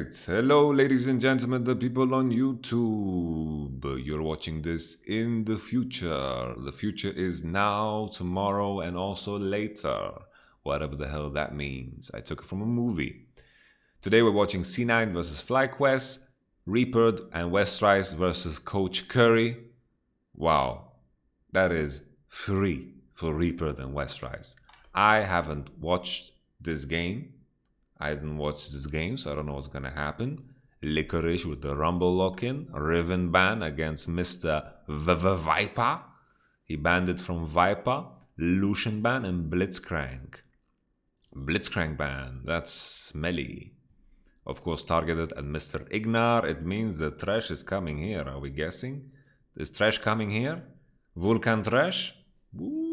Alright, hello ladies and gentlemen, the people on YouTube. You're watching this in the future. The future is now, tomorrow, and also later. Whatever the hell that means. I took it from a movie. Today we're watching C9 versus FlyQuest, Reaper and Westrice versus Coach Curry. Wow, that is free for Reaper and Westrice. I haven't watched this game. I didn't watch this game, so I don't know what's gonna happen. Licorice with the Rumble lock-in. Riven ban against Mr. Viper. He banned it from Viper. Lucian ban and Blitzcrank. Blitzcrank ban, that's smelly. Of course, targeted at Mr. Ignar. It means the trash is coming here. Are we guessing? Is trash coming here? Vulcan trash? Ooh.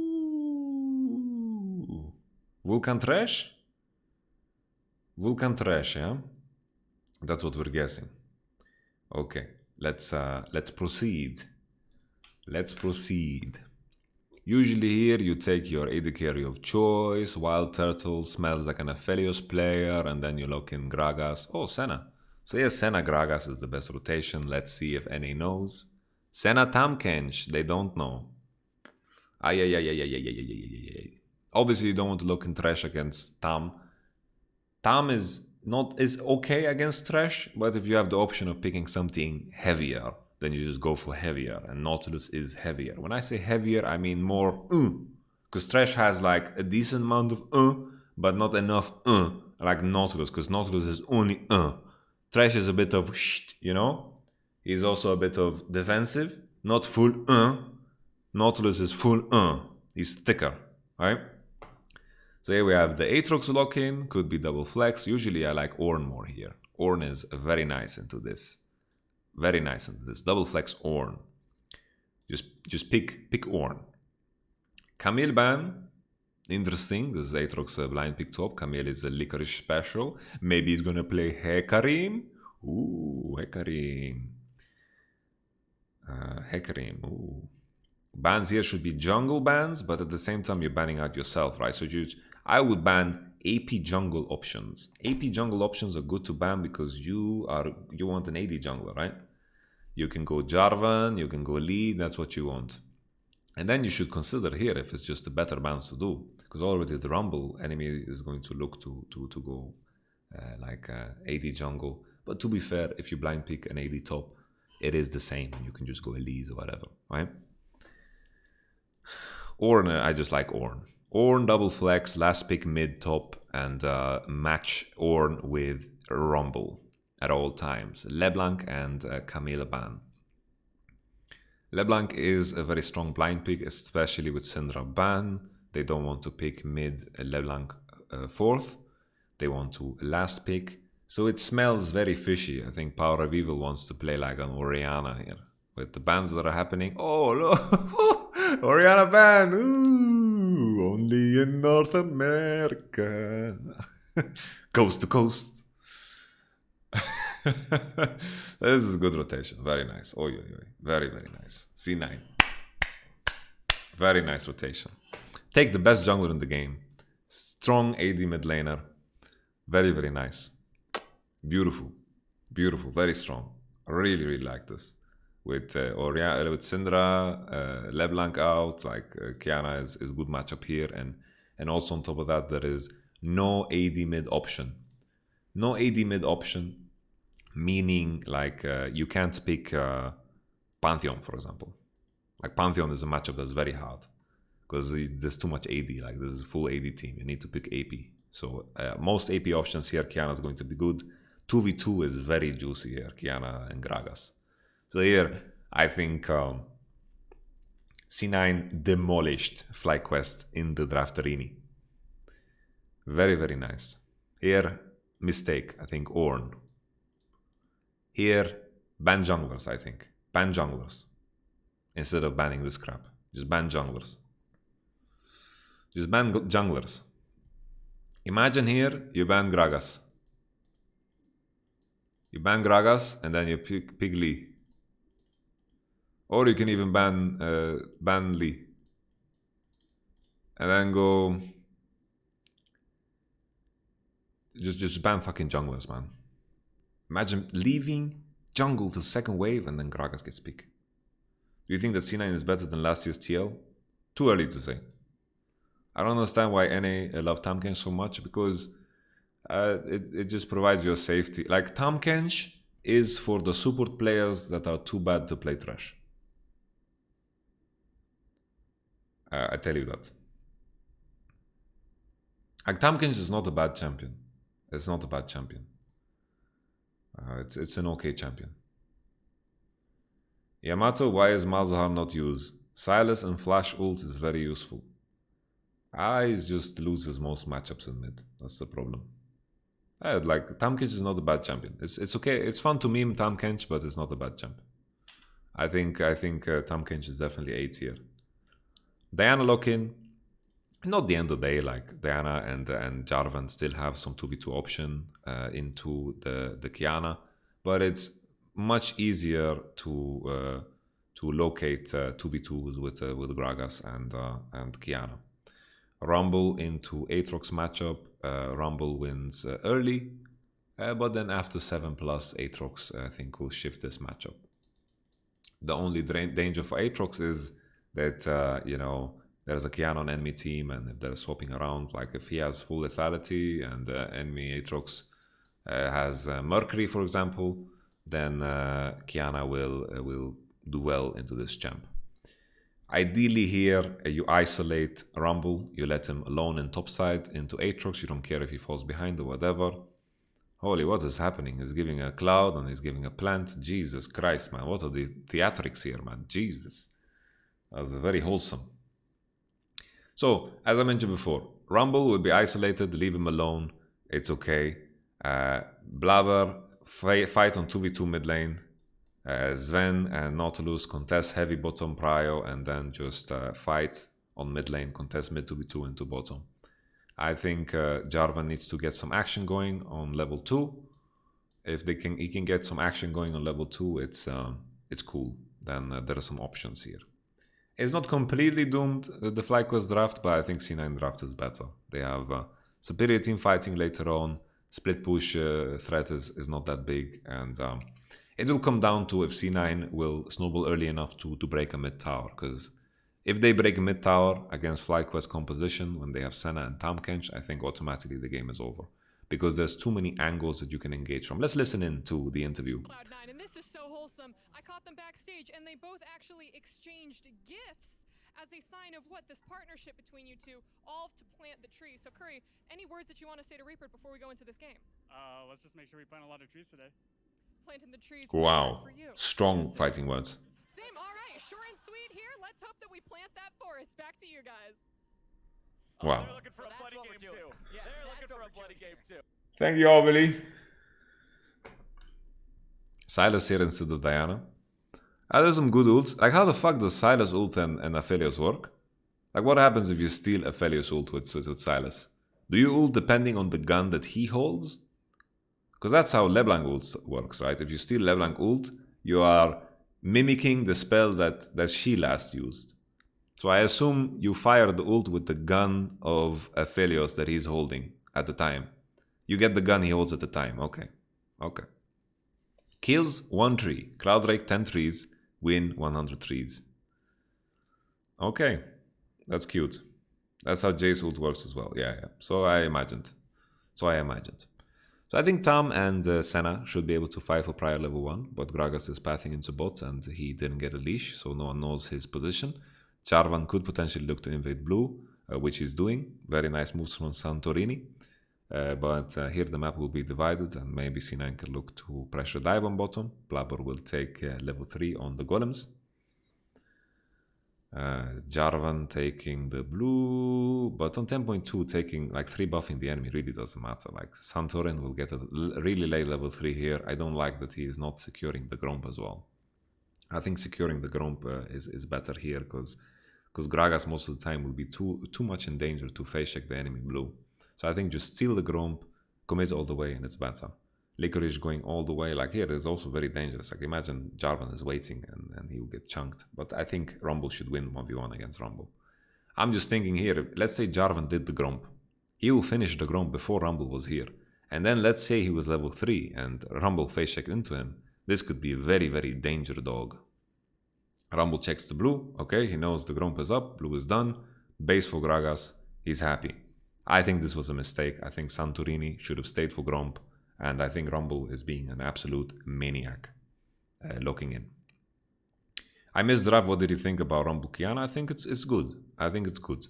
Vulcan trash? Vulcan trash, yeah? That's what we're guessing. Okay, let's proceed. Let's proceed. Usually here you take your AD carry of choice. Wild Turtle smells like an Aphelios player, and then you lock in Gragas. Oh, Senna. So yes, Senna Gragas is the best rotation. Let's see if NA knows. Senna Tamkench, they don't know. Obviously you don't want to look in trash against Tam. Tam is okay against trash, but if you have the option of picking something heavier, then you just go for heavier, and Nautilus is heavier. When I say heavier, I mean more because trash has like a decent amount of but not enough like Nautilus, because Nautilus is only Trash is a bit of you know? He's also a bit of defensive, not full Nautilus is full He's thicker, right? So here we have the Aatrox lock-in, could be double flex. Usually I like Ornn more here. Ornn is very nice into this. Very nice into this. Double flex Ornn. Just pick Ornn. Camille ban, interesting. This is Aatrox blind pick top. Camille is a Licorice special. Maybe he's gonna play Hecarim. Ooh, Hecarim. Hecarim, ooh. Bans here should be jungle bans, but at the same time you're banning out yourself, right? So I would ban AP jungle options. AP jungle options are good to ban because you want an AD jungler, right? You can go Jarvan, you can go Lee, that's what you want. And then you should consider here if it's just the better bans to do, because already the Rumble enemy is going to look to go like AD jungle. But to be fair, if you blind pick an AD top, it is the same. You can just go Elise or whatever, right? Ornn, I just like Ornn. Ornn double flex, last pick mid top, and match Ornn with Rumble at all times. LeBlanc and Camille ban. LeBlanc is a very strong blind pick, especially with Syndra ban. They don't want to pick mid LeBlanc fourth. They want to last pick. So it smells very fishy. I think Power of Evil wants to play like an Orianna here. With the bans that are happening. Oh, no. Orianna ban. Ooh, only in North America. Coast to coast. This is a good rotation. Very nice. Oh, very, very nice. C9. Very nice rotation. Take the best jungler in the game. Strong AD mid laner. Very, very nice. Beautiful. Beautiful. Very strong. I really, really like this. With with Syndra, LeBlanc out, like Kiana is good matchup here, and also on top of that there is no AD mid option. No AD mid option, meaning like you can't pick Pantheon, for example. Like Pantheon is a matchup that's very hard because there's too much AD. Like this is a full AD team. You need to pick AP. So most AP options here, Kiana is going to be good. 2v2 is very juicy here, Kiana and Gragas. So here, I think C9 demolished FlyQuest in the draft arena. Very, very nice. Here, mistake, I think Ornn. Here, ban junglers, I think. Ban junglers. Instead of banning this crap. Just ban junglers. Just ban junglers. Imagine here, you ban Gragas. You ban Gragas, and then you pick Lee. Or you can even ban Lee. And then go... Just ban fucking junglers, man. Imagine leaving jungle to second wave and then Gragas gets pick. Do you think that C9 is better than last year's TL? Too early to say. I don't understand why NA love Tahm so much, because it just provides you a safety. Like, Tahm is for the support players that are too bad to play Thresh. I tell you that. Like, Tahm is not a bad champion. It's not a bad champion. It's an okay champion. Yamato, why is Malzahar not used? Silas and Flash ult is very useful. He just loses most matchups in mid. That's the problem. Like, Tahm is not a bad champion. It's okay. It's fun to meme Tahm, but it's not a bad champion. I think Tahm is definitely A tier. Diana lock-in, not the end of the day. Like, Diana and Jarvan still have some 2v2 option into the Kiana, but it's much easier to locate 2v2s with Gragas and Kiana. Rumble into Aatrox matchup. Rumble wins early, but then after 7+, Aatrox I think will shift this matchup. The only danger for Aatrox is that you know, there's a Kiana on enemy team, and if they're swapping around, like if he has full lethality and enemy Aatrox has Mercury, for example, then Kiana will do well into this champ. Ideally here, you isolate Rumble, you let him alone in topside into Aatrox, you don't care if he falls behind or whatever. Holy, what is happening? He's giving a cloud and he's giving a plant. Jesus Christ, man, what are the theatrics here, man? Jesus. That was very wholesome. So, as I mentioned before, Rumble will be isolated, leave him alone, it's okay. Blabber, fight on 2v2 mid lane. Sven and Nautilus contest heavy bottom prio, and then just fight on mid lane, contest mid 2v2 into bottom. I think Jarvan needs to get some action going on level 2. If he can get some action going on level 2, it's cool. Then there are some options here. It's not completely doomed, the FlyQuest draft, but I think C9 draft is better. They have superior team fighting later on. Split push threat is not that big, and it will come down to if C9 will snowball early enough to break a mid tower, because if they break a mid tower against FlyQuest composition when they have Senna and Tahm, I think automatically the game is over, because there's too many angles that you can engage from. Let's listen in to the interview. Cloud9, and this is so wholesome. I caught them backstage, and they both actually exchanged gifts as a sign of what, this partnership between you two, all to plant the trees. So Curry, any words that you want to say to Reaper before we go into this game? Let's just make sure we plant a lot of trees today. Planting the trees. Wow, for you. strong fighting words. Same, all right, short and sweet here. Let's hope that we plant that forest. Back to you guys. Wow. They're looking for a bloody game too. Yeah, they're looking for a bloody game too. Thank you, Ovely. Silas here instead of Diana. There's some good ults. Like, how the fuck does Silas ult and Aphelios work? Like, what happens if you steal Aphelios ult with Silas? Do you ult depending on the gun that he holds? Because that's how LeBlanc ult works, right? If you steal LeBlanc ult, you are mimicking the spell that she last used. So I assume you fire the ult with the gun of Aphelios that he's holding at the time. You get the gun he holds at the time. Okay. Okay. Kills 1 tree. Cloudrake 10 trees. Win 100 trees. Okay. That's cute. That's how Jace ult works as well. Yeah. So I imagined. So I think Tahm and Senna should be able to fight for prior level 1, but Gragas is pathing into bot and he didn't get a leash, so no one knows his position. Jarvan could potentially look to invade blue, which he's doing. Very nice moves from Santorini. But here the map will be divided, and maybe C9 can look to pressure dive on bottom. Blabber will take level 3 on the golems. Jarvan taking the blue, but on 10.2 taking like 3 buffing the enemy really doesn't matter. Like, Santorin will get a really late level 3 here. I don't like that he is not securing the Gromp as well. I think securing the Gromp is better here, because Gragas most of the time will be too much in danger to face check the enemy blue. So I think just steal the Gromp, commit all the way, and it's better. Licorice going all the way, like here, is also very dangerous. Like, imagine Jarvan is waiting and he will get chunked. But I think Rumble should win 1v1 against Rumble. I'm just thinking here, let's say Jarvan did the Gromp. He will finish the Gromp before Rumble was here. And then let's say he was level 3 and Rumble face checked into him. This could be a very, very dangerous dog. Rumble checks the blue. Okay, he knows the Gromp is up. Blue is done. Base for Gragas. He's happy. I think this was a mistake. I think Santorini should have stayed for Gromp. And I think Rumble is being an absolute maniac. Locking in. I missed Rav. What did you think about Rumble Kiana? I think it's good. I think it's good.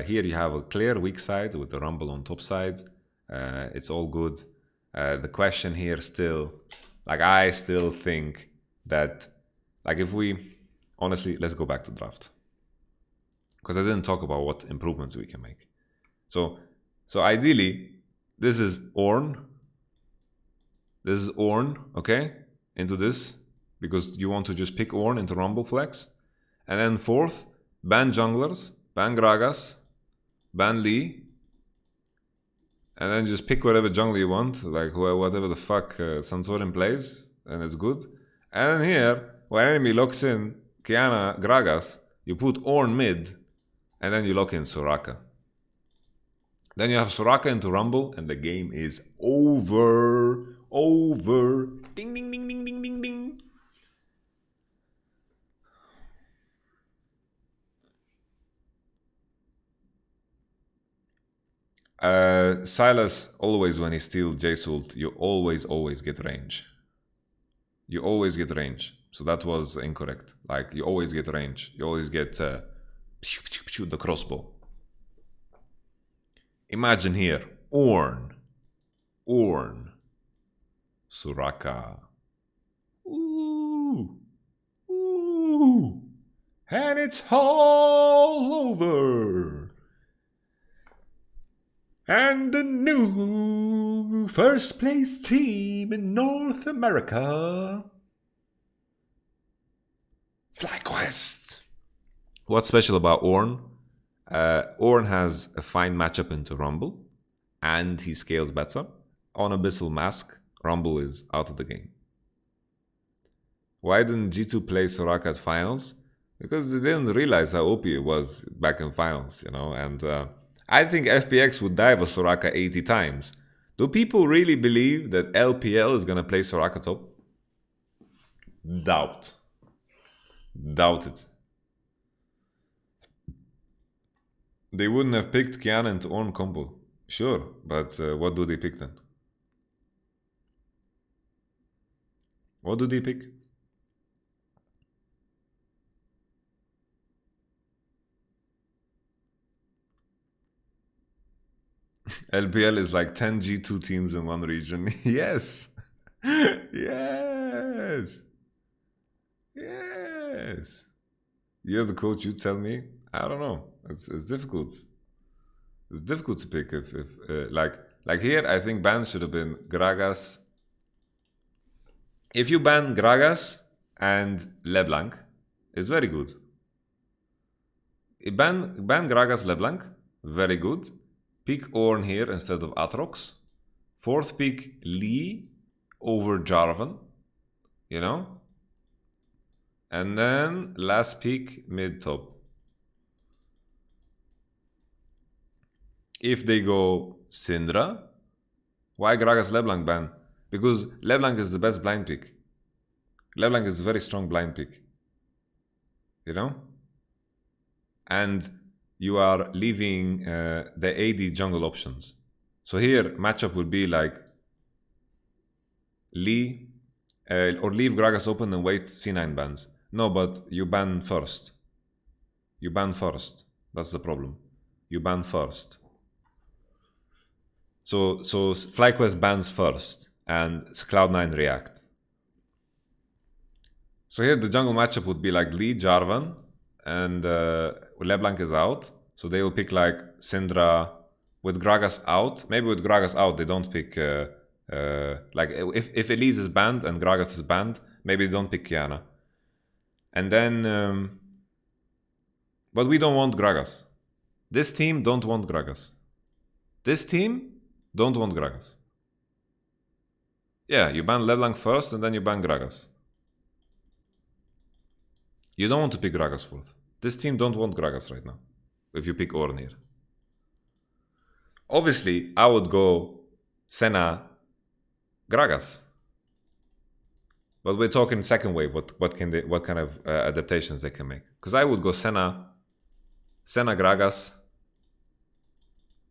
Here you have a clear weak side with the Rumble on top side. It's all good. The question here still, like I still think that, like if we, honestly, let's go back to draft. Because I didn't talk about what improvements we can make. So ideally, this is Ornn. This is Ornn, okay? Into this. Because you want to just pick Ornn into Rumble Flex. And then fourth, ban junglers, ban Gragas, ban Lee. And then just pick whatever jungle you want, like whatever the fuck Santorin plays, and it's good. And then here, when enemy locks in Kiana, Gragas, you put Ornn mid, and then you lock in Soraka. Then you have Soraka into Rumble, and the game is over. Over. Ding, ding, ding, ding, ding, ding, ding. Silas, always when he steals J-Sult, you always get range. You always get range. So that was incorrect. Like, you always get range. You always get the crossbow. Imagine here, Ornn, Soraka. Ooh. And it's all over. And the new first place team in North America. FlyQuest. What's special about Ornn? Ornn has a fine matchup into Rumble. And he scales better. On Abyssal Mask, Rumble is out of the game. Why didn't G2 play Soraka at finals? Because they didn't realize how OP it was back in finals, you know, and I think FPX would dive a Soraka 80 times. Do people really believe that LPL is gonna play Soraka top? Doubt it. They wouldn't have picked Kiana into Ornn combo. Sure, but what do they pick then? What do they pick? LPL is like 10 G2 teams in one region. Yes. Yes. You're the coach, you tell me. I don't know. It's difficult. It's difficult to pick if like here I think ban should have been Gragas. If you ban Gragas and LeBlanc, it's very good. Ban Gragas LeBlanc, very good. Pick Ornn here instead of Aatrox. Fourth pick Lee over Jarvan, you know? And then last pick mid-top. If they go Syndra, why Gragas LeBlanc ban? Because LeBlanc is the best blind pick. LeBlanc is a very strong blind pick. You know? And you are leaving the AD jungle options. So here, matchup would be like Lee, or leave Gragas open and wait C9 bans. No, but you ban first. You ban first. That's the problem. You ban first. So FlyQuest bans first, and Cloud9 react. So here the jungle matchup would be like Lee, Jarvan, and LeBlanc is out. So they will pick like Syndra with Gragas out. Maybe with Gragas out, they don't pick... like if Elise is banned and Gragas is banned, maybe they don't pick Kiana. And then... but we don't want Gragas. This team don't want Gragas. This team don't want Gragas. Yeah, you ban LeBlanc first and then you ban Gragas. You don't want to pick Gragas fourth. This team don't want Gragas right now. If you pick Ornn here. Obviously, I would go Senna, Gragas. But we're talking second wave. What kind of adaptations they can make? Because I would go Senna, Gragas,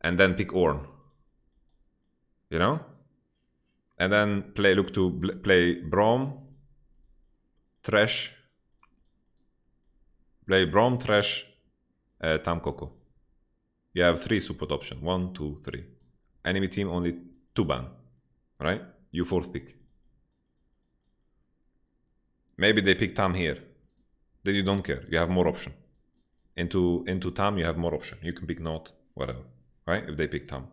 and then pick Ornn. You know, and then look to play Braum, Thresh. Play Braum, Thresh, Tam Coco. You have 3 support options. 1, 2, 3. Enemy team only 2 ban. Right? You 4th pick. Maybe they pick Tam here. Then you don't care. You have more option. Into Tam you have more option. You can pick Note, whatever. Right? If they pick Tam.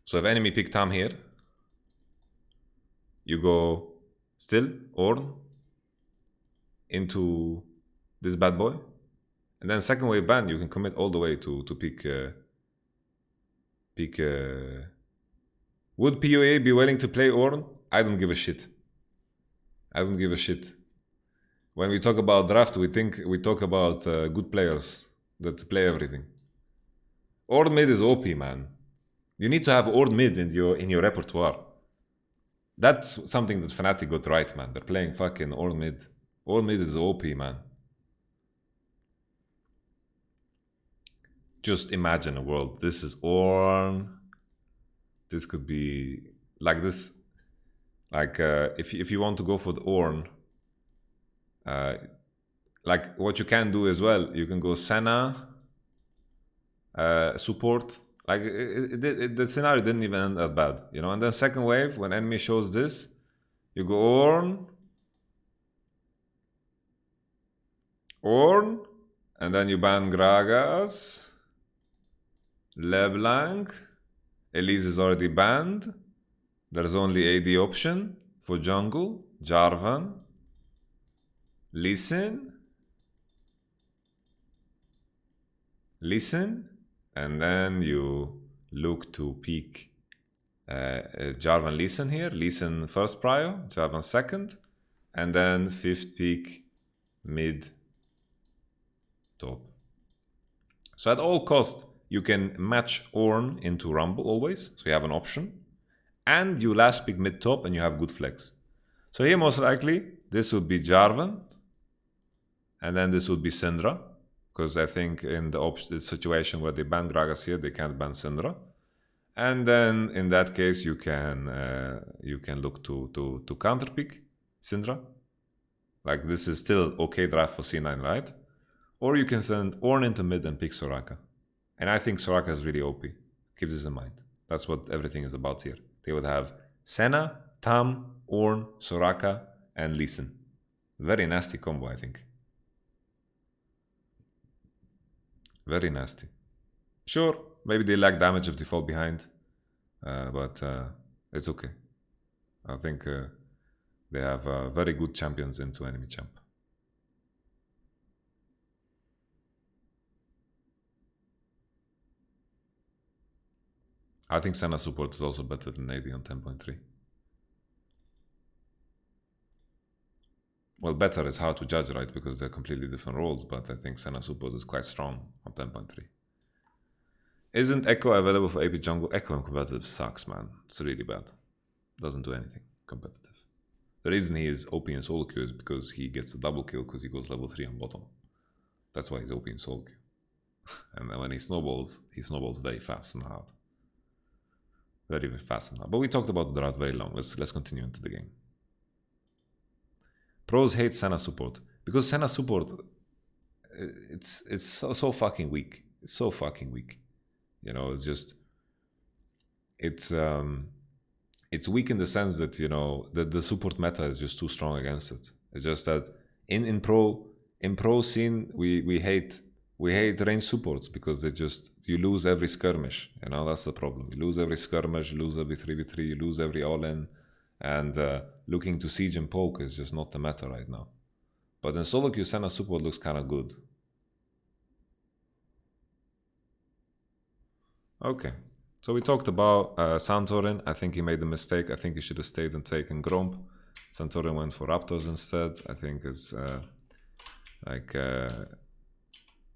So if enemy pick Tam here, you go still Ornn into this bad boy. And then second wave ban, you can commit all the way to pick. Would PoE be willing to play Ornn? I don't give a shit. I don't give a shit. When we talk about draft, we talk about good players that play everything. Ornn mid is OP, man. You need to have Ornn mid in your repertoire. That's something that Fnatic got right, man. They're playing fucking Ornn mid. Ornn mid is OP, man. Just imagine a world. This is Ornn. This could be like this. Like if you want to go for the Ornn, like what you can do as well, you can go Senna support. Like the scenario didn't even end that bad, you know. And then second wave, when enemy shows this, you go Ornn, and then you ban Gragas, LeBlanc, Elise is already banned. There's only AD option for jungle, Jarvan, Listen, and then you look to pick Jarvan Listen here. Listen first prior, Jarvan second, and then 5th pick mid top. So at all cost, you can match Ornn into Rumble always, so you have an option. And you last pick mid top and you have good flex. So here most likely, this would be Jarvan. And then this would be Syndra. Because I think in the situation where they ban Gragas here, they can't ban Syndra. And then in that case, you can look to counterpick Syndra. Like this is still okay draft for C9, right? Or you can send Ornn into mid and pick Soraka. And I think Soraka is really OP. Keep this in mind. That's what everything is about here. They would have Senna, Tam, Ornn, Soraka, and Listen. Very nasty combo, I think. Very nasty. Sure, maybe they lack damage if they fall behind, but it's okay. I think they have very good champions into enemy champ. I think Senna support is also better than AD on 10.3. Well, better is hard to judge, right? Because they're completely different roles, but I think Senna support is quite strong on 10.3. Isn't Echo available for AP jungle? Echo in competitive sucks, man. It's really bad. Doesn't do anything competitive. The reason he is OP in solo queue is because he gets a double kill because he goes level 3 on bottom. That's why he's OP in solo queue. And then when he snowballs very fast and hard. Very, very fast and hard. But we talked about the drought very long. Let's continue into the game. Pros hate Senna support because Senna support it's so fucking weak. It's so fucking weak. You know, it's just it's weak in the sense that, you know, that the support meta is just too strong against it. It's just that in pro scene we hate range supports because you lose every skirmish. You know, that's the problem. You lose every skirmish, you lose every 3v3, you lose every all-in. And looking to siege and poke is just not the meta right now. But in solo queue, Senna support looks kind of good. Okay, so we talked about Santorin. I think he made a mistake. I think he should have stayed and taken Gromp. Santorin went for Raptors instead. I think it's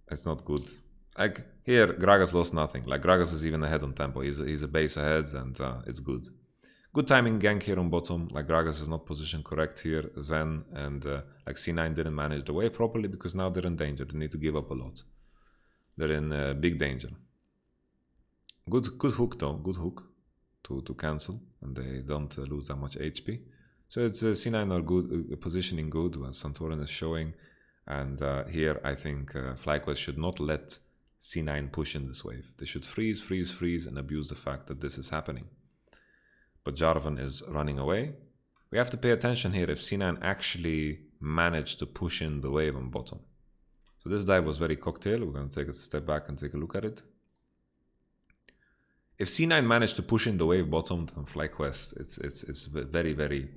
it's not good. Like here, Gragas lost nothing. Like Gragas is even ahead on tempo. He's a base ahead, and it's good. Good timing gank here on bottom. Like Gragas is not position correct here. Zen and like C9 didn't manage the wave properly because now they're in danger. They need to give up a lot. They're in big danger. Good hook though. Good hook to cancel, and they don't lose that much HP. So it's C9 are good, positioning good. What Santorin is showing, and here I think FlyQuest should not let C9 push in this wave. They should freeze, and abuse the fact that this is happening. But Jarvan is running away. We have to pay attention here if C9 actually managed to push in the wave on bottom. So this dive was very cocktail. We're going to take a step back and take a look at it. If C9 managed to push in the wave bottom on FlyQuest, it's very, very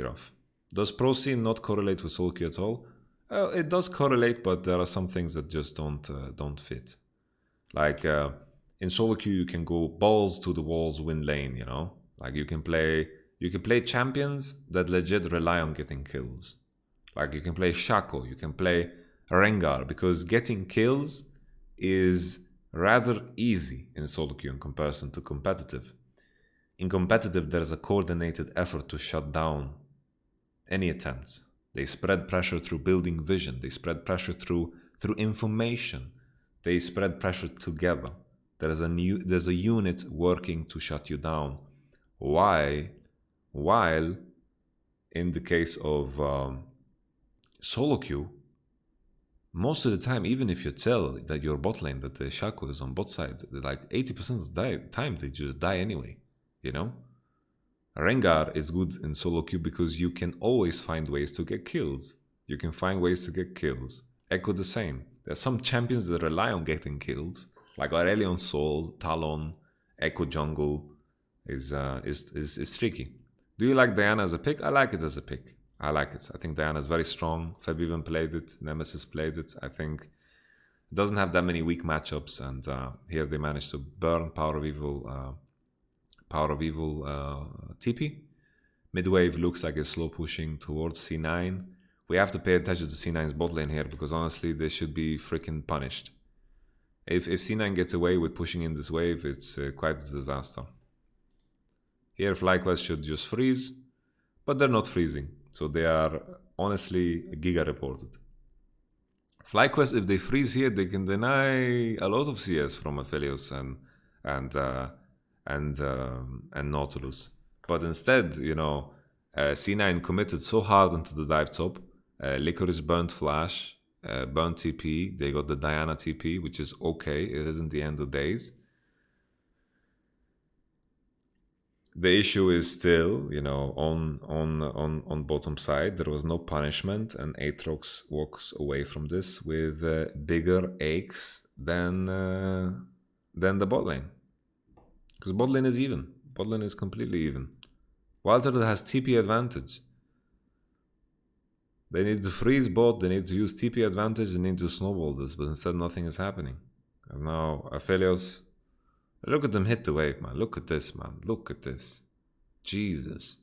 rough. Does Pro Scene not correlate with solo queue at all? It does correlate, but there are some things that just don't fit. Like in solo queue, you can go balls to the walls, win lane. You know, like you can play champions that legit rely on getting kills. Like you can play Shaco, you can play Rengar, because getting kills is rather easy in solo queue in comparison to competitive. In competitive, there's a coordinated effort to shut down any attempts. They spread pressure through building vision. They spread pressure through information. They spread pressure together. There's a unit working to shut you down. While in the case of solo queue, most of the time, even if you tell that your bot lane, that the Shaco is on bot side, like 80% of the time they just die anyway, you know? Rengar is good in solo queue because you can always find ways to get kills. You can find ways to get kills. Echo the same. There's some champions that rely on getting kills, like Aurelion Sol, Talon, Echo Jungle is tricky. Do you like Diana as a pick? I like it as a pick. I like it. I think Diana is very strong. Feb even played it. Nemesis played it. I think it doesn't have that many weak matchups, and here they managed to burn Power of Evil TP. Midwave looks like it's slow pushing towards C9. We have to pay attention to C9's bot lane here because honestly they should be freaking punished. If C9 gets away with pushing in this wave, it's quite a disaster. Here FlyQuest should just freeze, but they're not freezing. So they are honestly giga reported. FlyQuest, if they freeze here, they can deny a lot of CS from Aphelios and Nautilus. But instead, you know, C9 committed so hard into the dive top. Licorice burnt Flash, burnt TP. They got the Diana TP, which is okay. It isn't the end of days. The issue is still, you know, on bottom side, there was no punishment, and Aatrox walks away from this with bigger aches than the bot lane. Because bot lane is even. Bot lane is completely even. Walter has TP advantage. They need to freeze bot, they need to use TP advantage, they need to snowball this, but instead nothing is happening. And now Aphelios, look at them hit the wave, man. Look at this, man. Look at this. Jesus.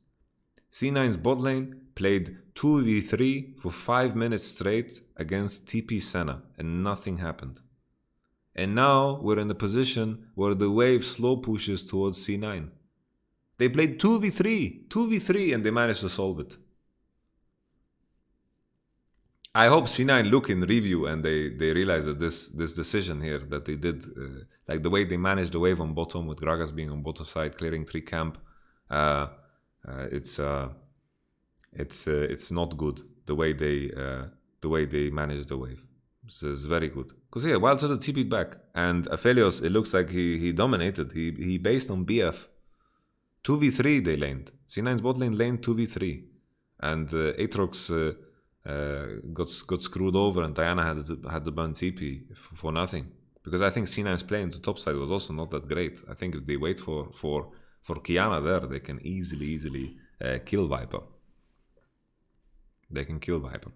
C9's bot lane played 2v3 for 5 minutes straight against TP Senna, and nothing happened. And now we're in a position where the wave slow pushes towards C9. They played 2v3, and they managed to solve it. I hope C9 look in review and they realize that this decision here that they did, like the way they managed the wave on bottom with Gragas being on bottom side, clearing 3 camp, it's not good the way they managed the wave. This is very good because here Wild Shadow TP'd back, and Aphelios, it looks like he dominated. He based on BF 2v3 they laned. C9's bot lane laned 2v3, and Aatrox got screwed over, and Diana had to burn TP for nothing, because I think C9's playing to top side was also not that great. I think if they wait for Kiana there, they can easily kill Viper. They can kill Viper.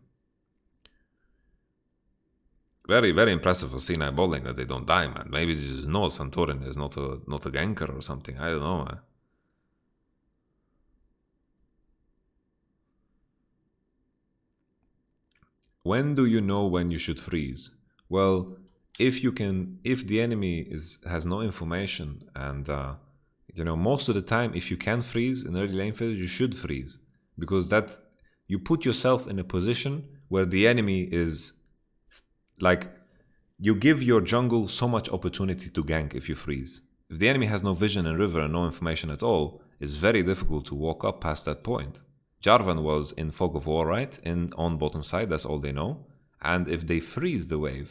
Very, very impressive for C9 bot lane that they don't die, man. Maybe they just know Santorin is not a ganker or something. I don't know, man. when do you know when you should freeze? Well, if the enemy has no information, and you know, most of the time, if you can freeze in early lane phase, you should freeze, because that you put yourself in a position where the enemy is like, you give your jungle so much opportunity to gank if you freeze. If the enemy has no vision in river and no information at all, it's very difficult to walk up past that point. Jarvan was in Fog of War, right? On bottom side, that's all they know. And if they freeze the wave,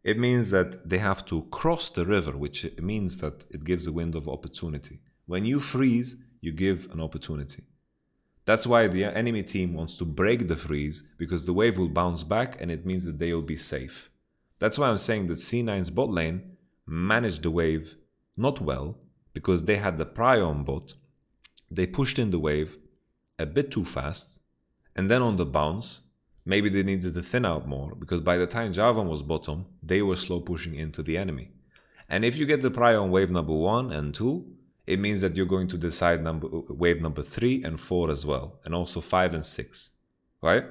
it means that they have to cross the river, which means that it gives a window of opportunity. When you freeze, you give an opportunity. That's why the enemy team wants to break the freeze, because the wave will bounce back and it means that they will be safe. That's why I'm saying that C9's bot lane managed the wave not well, because they had the prio on bot. They pushed in the wave a bit too fast, and then on the bounce, maybe they needed to thin out more, because by the time Jarvan was bottom, they were slow pushing into the enemy. And if you get the prio on wave number 1 and 2, it means that you're going to decide wave number 3 and 4 as well, and also 5 and 6, right?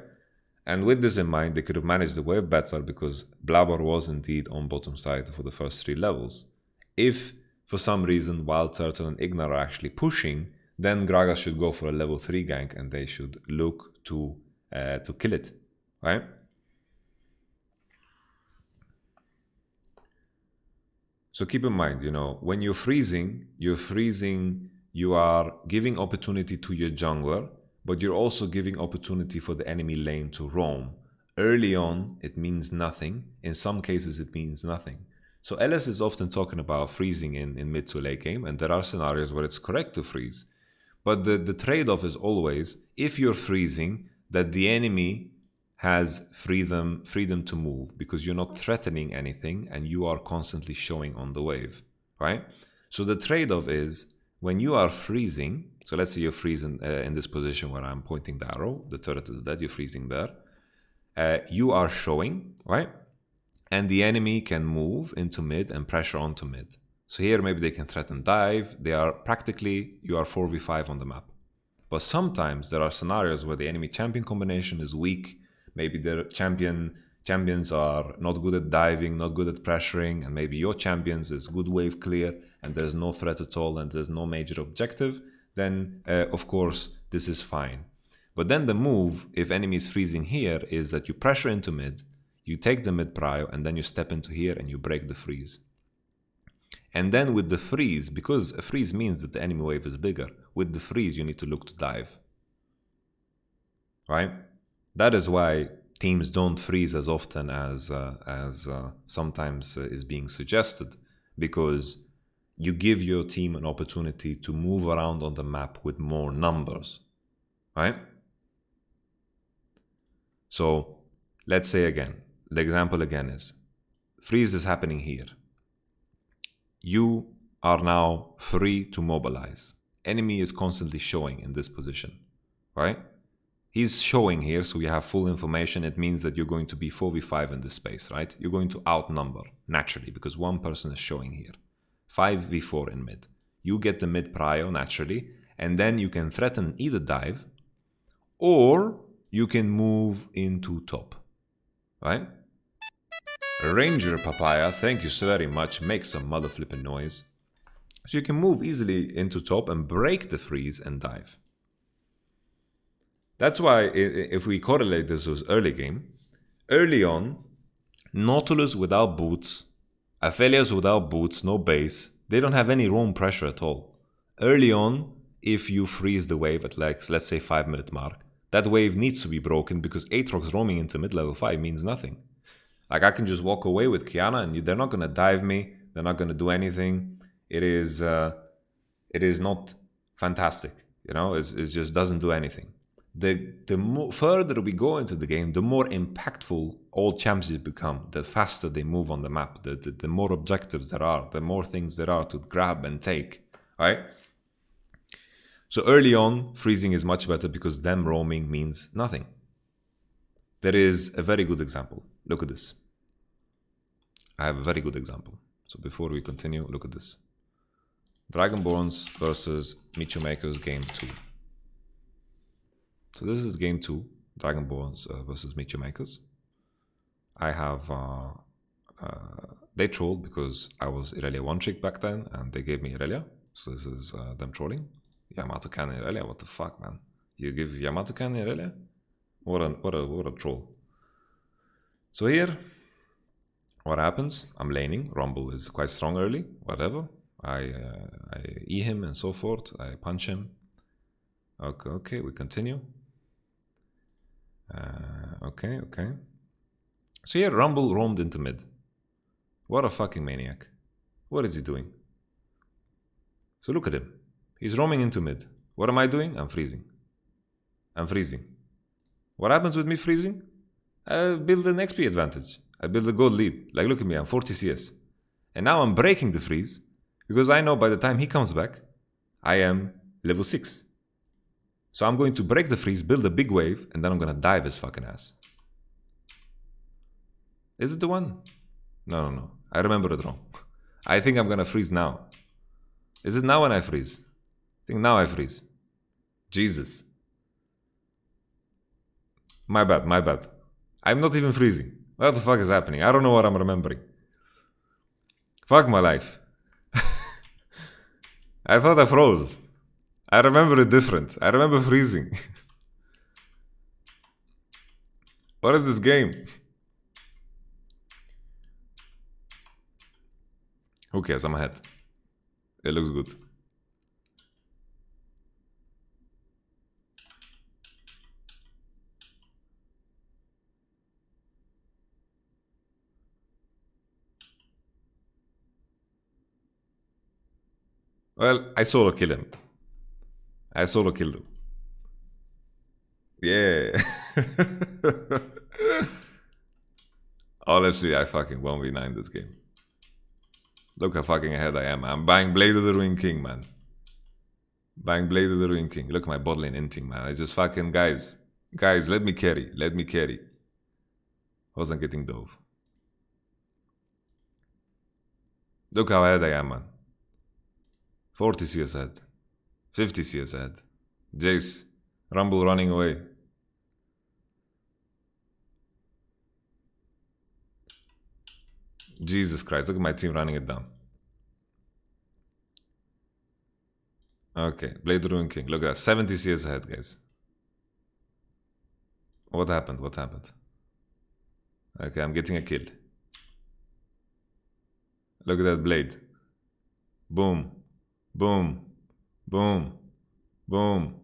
And with this in mind, they could have managed the wave better, because Blabber was indeed on bottom side for the first 3 levels. If for some reason Wild Turtle and Ignar are actually pushing, then Gragas should go for a level 3 gank, and they should look to kill it, right? So keep in mind, you know, when you're freezing, you are giving opportunity to your jungler, but you're also giving opportunity for the enemy lane to roam. Early on, it means nothing. In some cases, it means nothing. So LS is often talking about freezing in mid to late game, and there are scenarios where it's correct to freeze. But the trade-off is always, if you're freezing, that the enemy has freedom to move, because you're not threatening anything and you are constantly showing on the wave, right? So the trade-off is, when you are freezing, so let's say you're freezing in this position where I'm pointing the arrow, the turret is dead, you're freezing there, you are showing, right? And the enemy can move into mid and pressure onto mid. So here maybe they can threaten dive, you are 4v5 on the map. But sometimes there are scenarios where the enemy champion combination is weak. Maybe their champions are not good at diving, not good at pressuring, and maybe your champions is good wave clear and there's no threat at all and there's no major objective. Then of course this is fine. But then the move, if enemy is freezing here, is that you pressure into mid, you take the mid prio, and then you step into here and you break the freeze. And then with the freeze, because a freeze means that the enemy wave is bigger, with the freeze you need to look to dive, right? That is why teams don't freeze as often as sometimes is being suggested, because you give your team an opportunity to move around on the map with more numbers, right? So let's say again, the example again is, freeze is happening here. You are now free to mobilize. Enemy is constantly showing in this position, right? He's showing here, so we have full information. It means that you're going to be 4v5 in this space, right? You're going to outnumber, naturally, because one person is showing here. 5v4 in mid. You get the mid prio, naturally, and then you can threaten either dive, or you can move into top, right? Ranger Papaya, thank you so very much. Make some mother flipping noise. So you can move easily into top and break the freeze and dive. That's why if we correlate this with early game, early on, Nautilus without boots, Aphelios without boots, no base, they don't have any roam pressure at all. Early on, if you freeze the wave at like, let's say 5-minute mark, that wave needs to be broken, because Aatrox roaming into mid-level 5 means nothing. Like, I can just walk away with Kiana and they're not going to dive me. They're not going to do anything. It is not fantastic. You know, it just doesn't do anything. The further we go into the game, the more impactful all champions become. The faster they move on the map. The more objectives there are. The more things there are to grab and take. Right? So early on, freezing is much better, because them roaming means nothing. There is a very good example. Look at this. I have a very good example. So before we continue, look at this. Dragonborns versus Micho Makers game 2. So this is game 2, Dragonborns versus Micho Makers. I have they trolled because I was Irelia 1 trick back then, and they gave me Irelia. So this is them trolling. YamatoCannon Irelia, what the fuck, man? You give YamatoCannon Irelia? What a troll. So here, what happens? I'm laning. Rumble is quite strong early. Whatever. I E him and so forth. I punch him. Okay, we continue. Okay. So here, Rumble roamed into mid. What a fucking maniac. What is he doing? So look at him. He's roaming into mid. What am I doing? I'm freezing. What happens with me freezing? I build an XP advantage. I build a gold lead. Like, look at me, I'm 40 CS. And now I'm breaking the freeze because I know by the time he comes back, I am level 6. So I'm going to break the freeze, build a big wave, and then I'm going to dive his fucking ass. Is it the one? No. I remember it wrong. I think I'm going to freeze now. Is it now when I freeze? I think now I freeze. Jesus. My bad. I'm not even freezing. What the fuck is happening? I don't know what I'm remembering. Fuck my life. I thought I froze. I remember it different. I remember freezing. What is this game? Who cares? I'm ahead. It looks good. Well, I solo kill him. I solo killed him. Yeah. Honestly, I fucking 1v9 this game. Look how fucking ahead I am. I'm buying Blade of the Ruined King, man. Buying Blade of the Ruined King. Look at my bot lane inting, man. I just fucking... Guys, let me carry. Let me carry. Wasn't getting dove. Look how ahead I am, man. 40 CS ahead. 50 CS ahead. Jace. Rumble running away. Jesus Christ, look at my team running it down. Okay, Blade Ruin King. Look at that, 70 CS ahead, guys. What happened? Okay, I'm getting a kill. Look at that blade. Boom.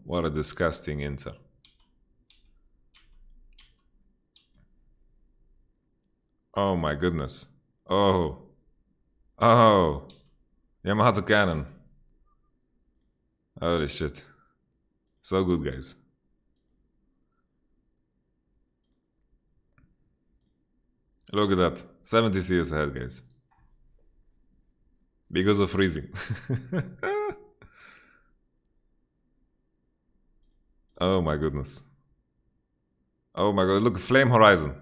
What a disgusting inter. Oh my goodness. Oh. YamatoCannon. Holy shit. So good, guys. Look at that. 70 CS ahead, guys. Because of freezing. Oh my goodness. Oh my god, look, Flame Horizon.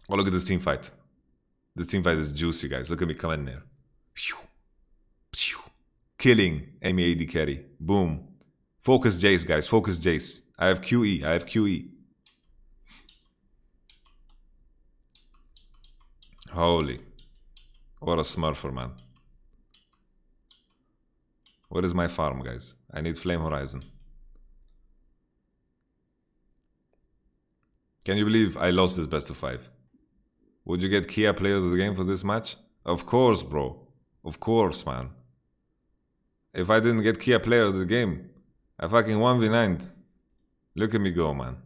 Oh, look at this team fight. This team fight is juicy, guys. Look at me coming in there. Killing Amy AD carry. Boom. Focus Jace, guys. Focus Jace. I have QE. Holy. What a smurfer, man. What is my farm, guys? I need Flame Horizon. Can you believe I lost this best of 5? Would you get Kia player of the game for this match? Of course, bro. Of course, man. If I didn't get Kia player of the game, I fucking 1v9'd. Look at me go, man.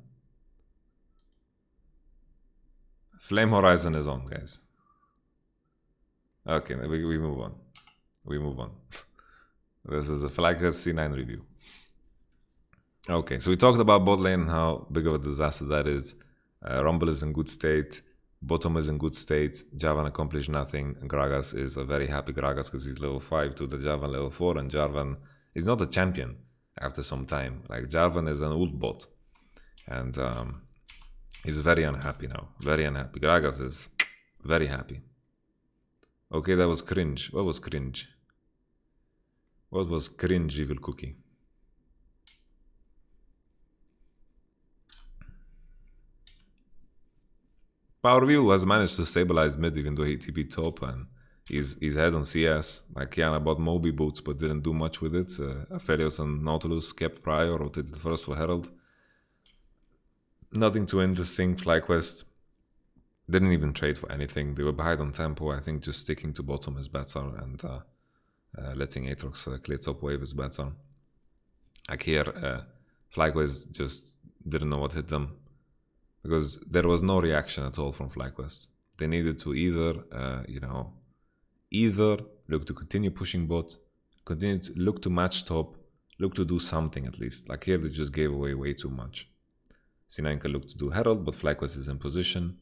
Flame Horizon is on, guys. Okay, we move on. This is a FlyQuest C9 review. Okay, so we talked about bot lane and how big of a disaster that is. Rumble is in good state. Bottom is in good state. Jarvan accomplished nothing. Gragas is a very happy Gragas because he's level 5 to the Jarvan level 4. And Jarvan is not a champion after some time. Like, Jarvan is an old bot. And he's very unhappy now. Very unhappy. Gragas is very happy. Okay, that was cringe. What was cringe? What was cringe, evil cookie? Power Wheel has managed to stabilize mid even though he TP top, and he's head on CS. Like Kiana bought Moby boots but didn't do much with it. Aphelios and Nautilus kept prior, rotated first for Herald. Nothing too interesting. FlyQuest didn't even trade for anything. They were behind on tempo. I think just sticking to bottom is better, and letting Aatrox clear top wave is better. Like here, FlyQuest just didn't know what hit them, because there was no reaction at all from FlyQuest. They needed to either look to continue pushing bot, continue to look to match top, look to do something at least. Like here, they just gave away way too much. C9 can look to do Herald, but FlyQuest is in position.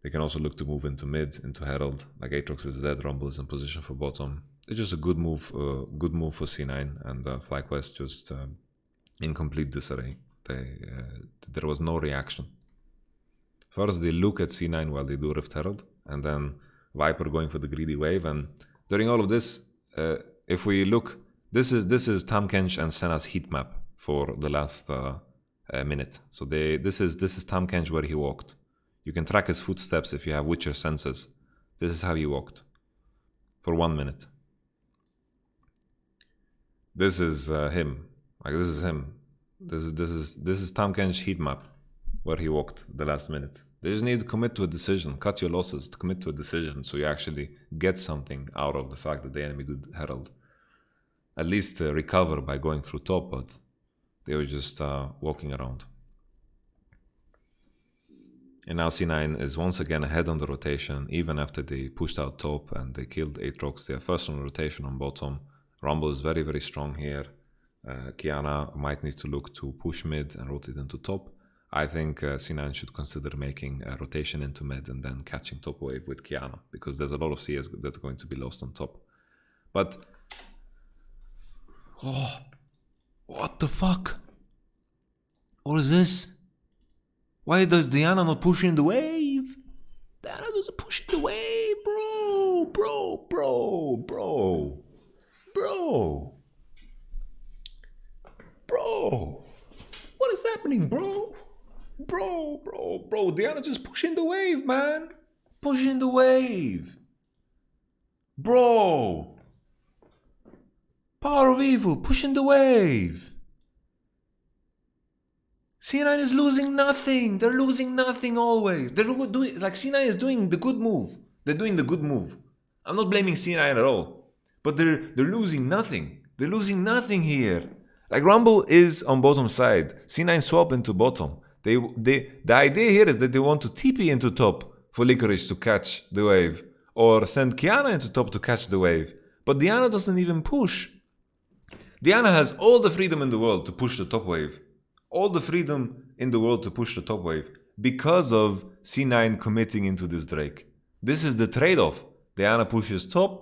They can also look to move into mid, into Herald. Like Aatrox is dead, Rumble is in position for bottom. It's just a good move for C9, and FlyQuest just in complete disarray. There was no reaction. First, they look at C9 while they do Rift Herald, and then Viper going for the greedy wave. And during all of this, if we look, this is TamKench and Senna's heat map for the last minute. So this is TamKench where he walked. You can track his footsteps if you have Witcher senses. This is how he walked for 1 minute. This is him. Like this is him. This is TamKench heat map where he walked the last minute. They just need to commit to a decision. Cut your losses to commit to a decision, so you actually get something out of the fact that the enemy did Herald. At least recover by going through top, but they were just walking around. And now C9 is once again ahead on the rotation, even after they pushed out top and they killed Aatrox. They are first on rotation on bottom. Rumble is very, very strong here. Kiana might need to look to push mid and rotate into top. I think C9 should consider making a rotation into mid and then catching top wave with Kiana, because there's a lot of CS that's going to be lost on top. But... oh, what the fuck? What is this? Why does Diana not push in the wave? Diana doesn't push in the wave, bro. What is happening, bro? Bro. Diana just pushing the wave, man. Pushing the wave. Bro. Power of Evil, pushing the wave. C9 is losing nothing. They're losing nothing always. They're doing, like, C9 is doing the good move. They're doing the good move. I'm not blaming C9 at all. But they're losing nothing. They're losing nothing here. Like, Rumble is on bottom side. C9 swap into bottom. The idea here is that they want to TP into top for Licorice to catch the wave, or send Kiana into top to catch the wave. But Diana doesn't even push. Diana has all the freedom in the world to push the top wave. All the freedom in the world to push the top wave because of C9 committing into this Drake. This is the trade-off. Diana pushes top,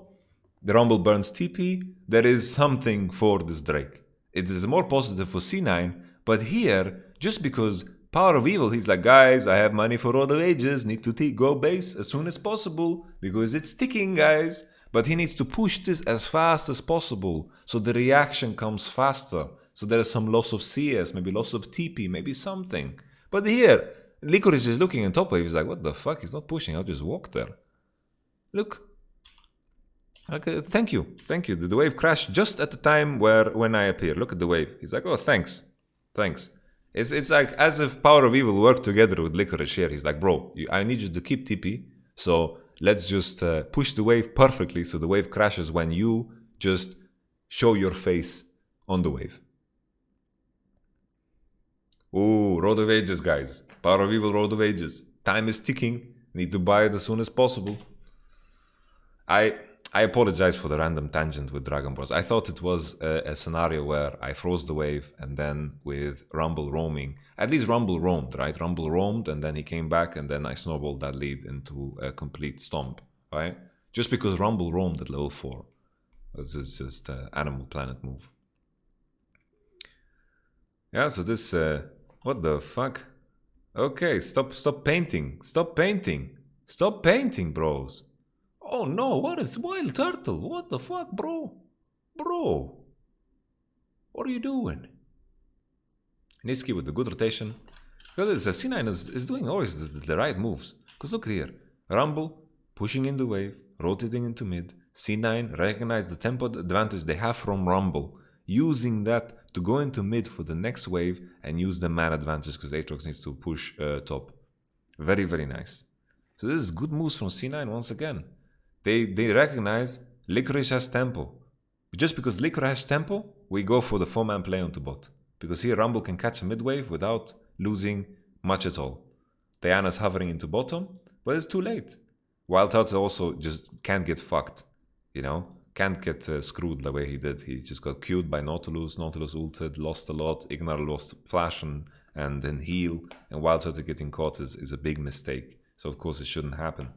the Rumble burns TP. There is something for this Drake. It is more positive for C9, but here, just because Power of Evil, he's like, guys, I have money for Road of Ages, need to go base as soon as possible because it's ticking, guys. But he needs to push this as fast as possible so the reaction comes faster. So there is some loss of CS, maybe loss of TP, maybe something. But here, Licorice is looking in top wave. He's like, what the fuck? He's not pushing. I'll just walk there. Look. Okay, thank you. The wave crashed just at the time when I appear. Look at the wave. He's like, oh, thanks. It's like as if Power of Evil worked together with Licorice here. He's like, bro, I need you to keep TP. So let's just push the wave perfectly so the wave crashes when you just show your face on the wave. Ooh, Road of Ages, guys. Power of Evil, Road of Ages. Time is ticking. Need to buy it as soon as possible. I apologize for the random tangent with Dragon Balls. I thought it was a scenario where I froze the wave and then with Rumble roaming, at least Rumble roamed, right? Rumble roamed and then he came back and then I snowballed that lead into a complete stomp, right? Just because Rumble roamed at level 4. This is just an Animal Planet move. Yeah, so this... what the fuck? Okay, stop painting. Stop painting, bros. Oh no, what is Wild Turtle? What the fuck, bro? What are you doing? Niski with the good rotation. Because C9 is doing always the right moves. Because look here. Rumble, pushing in the wave, rotating into mid. C9 recognize the tempo advantage they have from Rumble, using that to go into mid for the next wave and use the man advantage because Aatrox needs to push top. Very, very nice. So this is good moves from C9 once again. They recognize Licorice has tempo. Just because Licorice has tempo, we go for the 4-man play onto bot. Because here Rumble can catch a mid wave without losing much at all. Diana's hovering into bottom, but it's too late. Wildhearts also just can't get fucked, you know? Can't get screwed the way he did. He just got queued by Nautilus. Nautilus ulted, lost a lot. Ignar lost flash and then heal. And Wildhearts getting caught is a big mistake. So of course it shouldn't happen.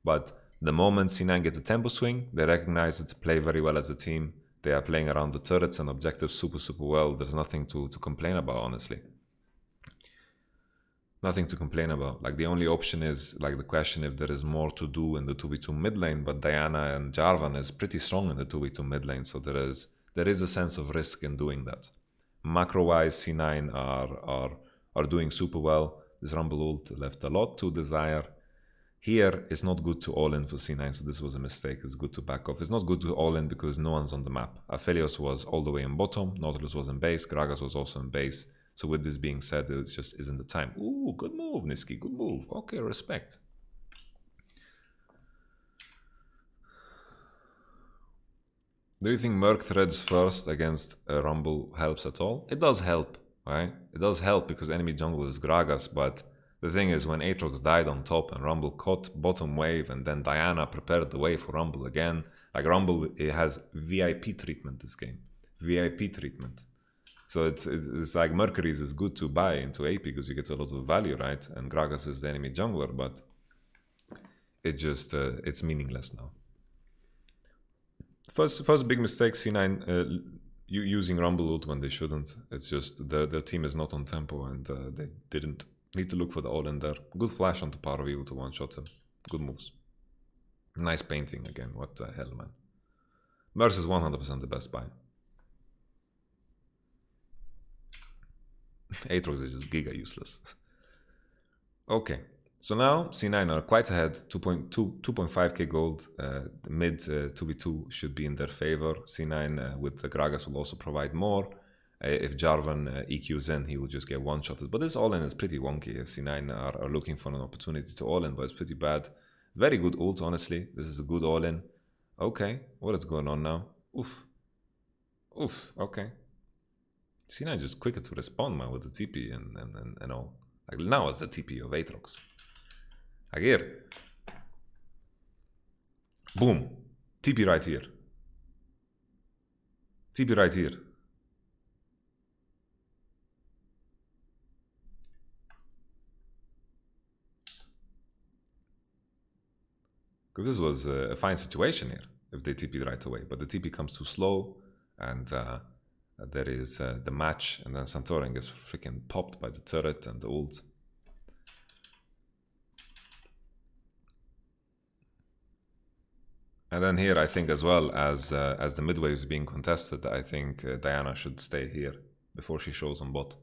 But the moment C9 get the tempo swing, they recognize it, play very well as a team. They are playing around the turrets and objectives super, super well. There's nothing to complain about, honestly. Nothing to complain about. Like, the only option is, like, the question if there is more to do in the 2v2 mid lane, but Diana and Jarvan is pretty strong in the 2v2 mid lane, so there is a sense of risk in doing that. Macro-wise, C9 are doing super well. This Rumble ult left a lot to desire. Here, it's not good to all-in for C9, so this was a mistake. It's good to back off. It's not good to all-in because no one's on the map. Aphelios was all the way in bottom, Nautilus was in base, Gragas was also in base. So with this being said, it just isn't the time. Ooh, good move, Niski, good move. Okay, respect. Do you think Merc threads first against Rumble helps at all? It does help, right? It does help because enemy jungle is Gragas, but the thing is, when Aatrox died on top and Rumble caught bottom wave and then Diana prepared the way for Rumble again, like Rumble, it has VIP treatment this game. VIP treatment. So it's like Mercury's is good to buy into AP because you get a lot of value, right? And Gragas is the enemy jungler, but it just, it's meaningless now. First big mistake, C9 using Rumble ult when they shouldn't. It's just their team is not on tempo and they didn't need to look for the all-in there. Good flash onto Power View to one-shot him. Good moves. Nice painting again. What the hell, man. Merc is 100% the best buy. Aatrox is just giga useless. Okay. So now C9 are quite ahead, 2.5k gold, mid 2v2 should be in their favor. C9 with the Gragas will also provide more. If Jarvan EQs in, he will just get one-shotted. But this all-in is pretty wonky. C9 are looking for an opportunity to all-in, but it's pretty bad. Very good ult, honestly. This is a good all-in. Okay, what is going on now? Oof. Oof, okay. C9 just quicker to respond, man, with the TP and all. Like, now it's the TP of Aatrox. Like here. Boom. TP right here. TP right here. Because this was a fine situation here, if they TP right away. But the TP comes too slow, and there is the match, and then Santorin gets freaking popped by the turret and the ult. And then here, I think as well as the mid wave is being contested, I think Diana should stay here before she shows on bot.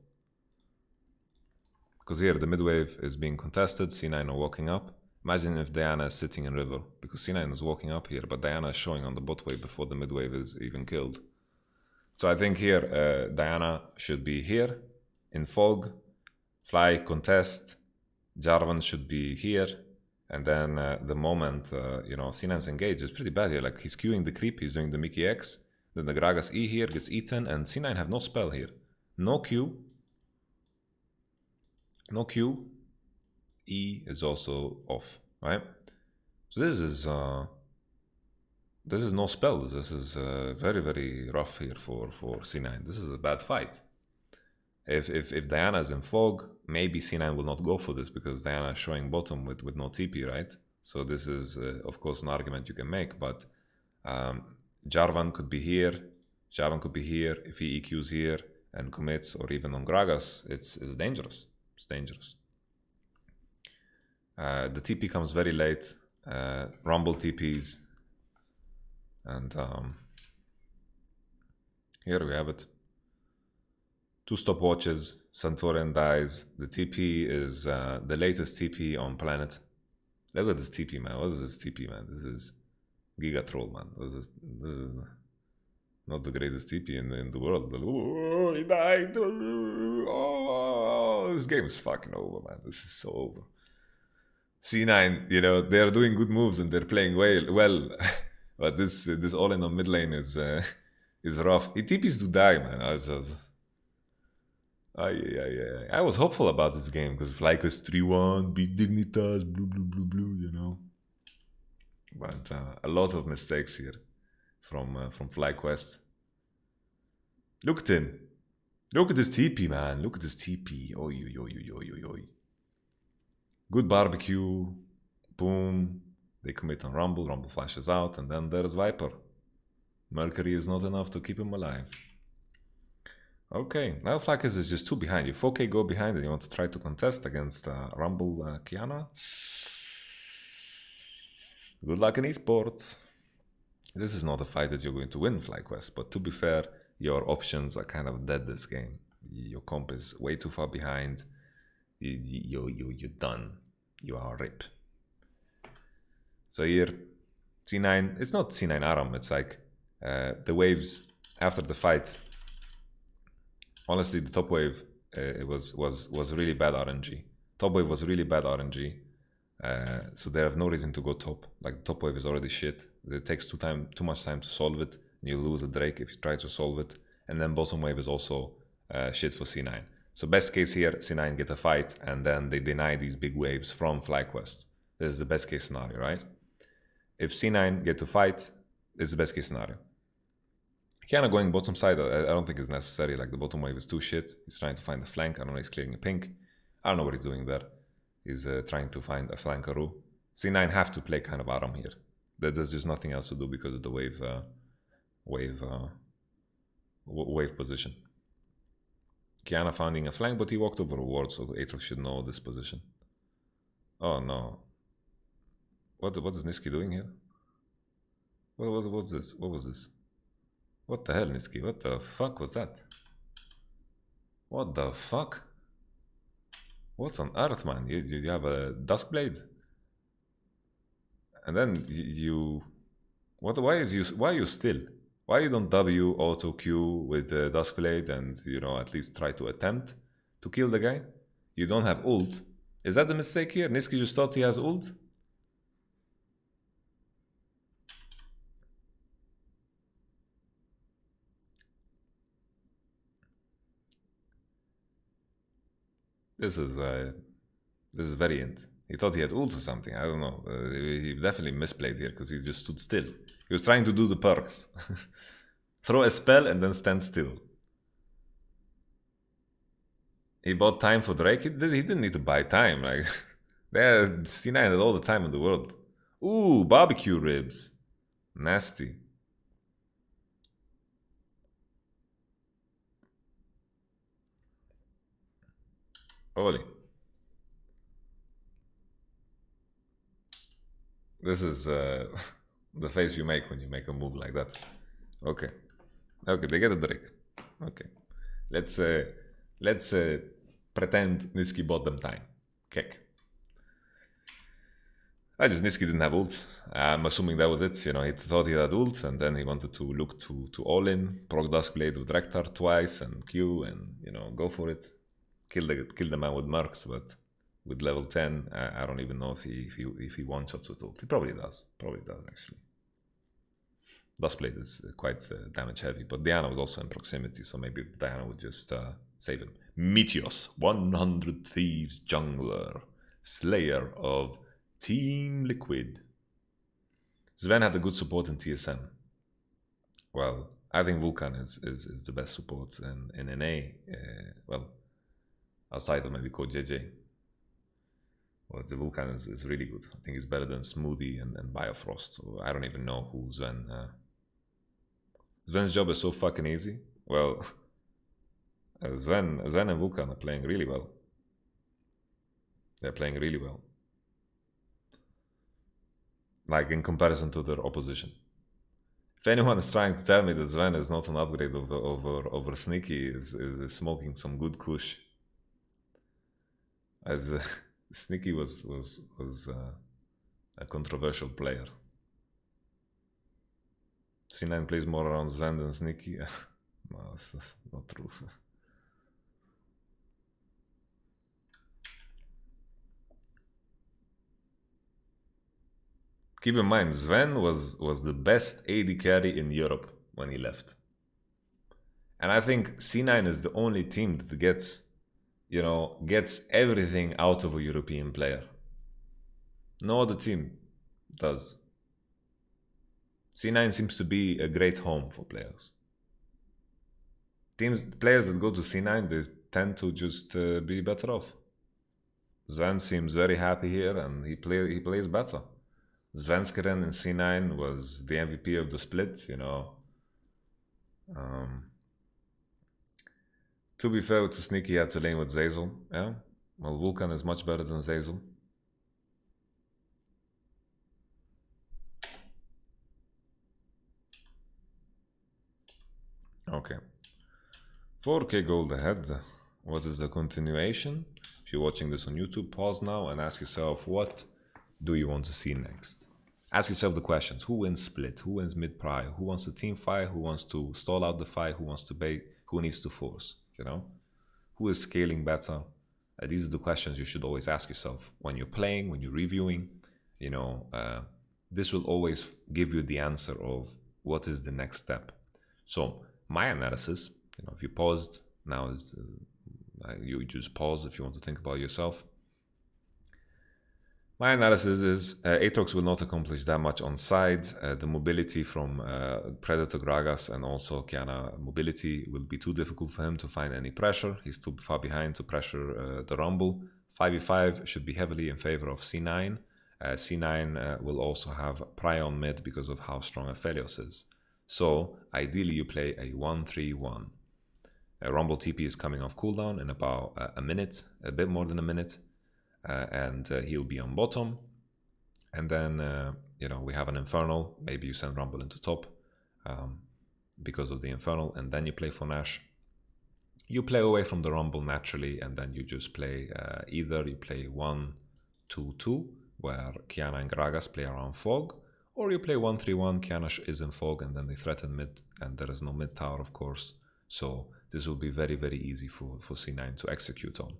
Because here the mid wave is being contested, C9 are walking up. Imagine if Diana is sitting in river, because C9 is walking up here, but Diana is showing on the bot wave before the mid wave is even killed. So I think here Diana should be here in fog, fly contest, Jarvan should be here. And then the moment, you know, C9's engaged, is pretty bad here. Like, he's queuing the creep, he's doing the Mickey X. Then the Gragas E here gets eaten, and C9 have no spell here. No Q. No Q. E is also off, right? So this is no spells. This is very, very rough here for C9. This is a bad fight. If Diana is in fog, maybe C9 will not go for this because Diana is showing bottom with no TP, right? So this is, of course, an argument you can make, but Jarvan could be here. Jarvan could be here. If he EQs here and commits, or even on Gragas, it's dangerous. It's dangerous. The TP comes very late. Rumble TPs. And here we have it. 2 stopwatches, Santorin dies. The TP is the latest TP on planet. Look at this TP, man. What is this TP, man? This is Giga Troll, man. This is not the greatest TP in the world, but oh, he died. Oh, this game is fucking over, man. This is so over. C9, you know, they're doing good moves and they're playing well. But this all-in on mid lane is rough. He TPs to die, man. I was hopeful about this game because FlyQuest 3-1, beat Dignitas, blue, you know. But a lot of mistakes here from FlyQuest. Look at him. Look at this TP, man. Look at this TP. Oi. Good barbecue. Boom. They commit on Rumble. Rumble flashes out. And then there's Viper. Mercury is not enough to keep him alive. Okay. Now FlyQuest is just 2 behind you. 4K go behind and you want to try to contest against Rumble Kiana. Good luck in esports. This is not a fight that you're going to win, FlyQuest. But to be fair, your options are kind of dead this game. Your comp is way too far behind. You're done. You are RIP. So here, C9, it's not C9 Aram, it's like the waves after the fight. Honestly, the top wave it was really bad RNG. Top wave was really bad RNG. So they have no reason to go top. Like top wave is already shit. It takes too much time to solve it. You lose a Drake if you try to solve it. And then bottom wave is also shit for C9. So best case here, C9 get a fight and then they deny these big waves from FlyQuest. This is the best case scenario, right? If C9 get to fight, it's the best case scenario. Kiana going bottom side, I don't think it's necessary. Like the bottom wave is too shit. He's trying to find a flank. I don't know, he's clearing a pink. I don't know what he's doing there. He's trying to find a flankaroo. C9 have to play kind of Aram here. There's just nothing else to do because of the wave position. Kiana finding a flank, but he walked over a ward, so Aatrox should know this position. Oh no. What is Niski doing here? What's this? What was this? What the hell, Niski? What the fuck was that? What the fuck? What's on earth, man? You have a Duskblade? And then you... Why are you still? Why you don't W auto Q with Duskblade and, you know, at least try to attempt to kill the guy? You don't have ult. Is that the mistake here? Niski just thought he has ult? This is variant. He thought he had ult or something. I don't know. He definitely misplayed here because he just stood still. He was trying to do the perks. Throw a spell and then stand still. He bought time for Drake. He didn't need to buy time. Like, C9 had all the time in the world. Ooh, barbecue ribs. Nasty. Holy. This is the face you make when you make a move like that. Okay. Okay, they get a Drake. Okay. Let's pretend Niski bought them time. Kick. Niski didn't have ult. I'm assuming that was it. You know, he thought he had ult, and then he wanted to look to all in, proc Duskblade with Rek'Thar twice, and Q, and you know, go for it. Kill the man with Mercs, but with level 10, I don't even know if he one shots with ult. He probably does. Probably does actually. Duskblade is quite damage heavy, but Diana was also in proximity, so maybe Diana would just save him. Meteos, 100 Thieves jungler, Slayer of Team Liquid. Sven had a good support in TSM. Well, I think Vulcan is the best support in NA. Well, outside of maybe Code JJ. Well, the Vulcan is really good. I think it's better than Smoothie and Biofrost. So I don't even know who Sven... Sven's job is so fucking easy. Well, Sven and Vulcan are playing really well. They're playing really well. Like in comparison to their opposition. If anyone is trying to tell me that Sven is not an upgrade over Sneaky, is smoking some good kush. As Sneaky was a controversial player. C9 plays more around Sven than Sneaky. No, that's not true. Keep in mind, Sven was the best AD carry in Europe when he left. And I think C9 is the only team that gets, you know, gets everything out of a European player. No other team does. C9 seems to be a great home for players. Players that go to C9, they tend to just be better off. Sven seems very happy here, and he plays better. Svenskeren in C9 was the MVP of the split, you know. To be fair to Sneaky, he had to lane with Zazel, yeah? Well, Vulcan is much better than Zazel. Okay. 4k gold ahead. What is the continuation? If you're watching this on YouTube, pause now and ask yourself, what do you want to see next? Ask yourself the questions. Who wins split? Who wins mid-pry? Who wants to team fight? Who wants to stall out the fight? Who wants to bait? Who needs to force? You know? Who is scaling better? These are the questions you should always ask yourself when you're playing, when you're reviewing. You know, this will always give you the answer of what is the next step. So my analysis, you know, if you paused, now is you just pause if you want to think about yourself. My analysis is Aatrox will not accomplish that much on side. The mobility from Predator Gragas and also Kiana mobility will be too difficult for him to find any pressure. He's too far behind to pressure the Rumble. 5v5 should be heavily in favor of C9. C9 will also have Pry on mid because of how strong Aphelios is. So ideally you play a 1-3-1. Rumble TP is coming off cooldown in about a minute, a bit more than a minute. And he'll be on bottom, and then you know, we have an Infernal. Maybe you send Rumble into top because of the Infernal, and then you play for Nash. You play away from the Rumble naturally, and then you just play either you play 1-2-2 where Kiana and Gragas play around Fog, or you play 1-3-1, Kiana is in Fog, and then they threaten mid, and there is no mid tower, of course, so this will be very, very easy for C9 to execute on.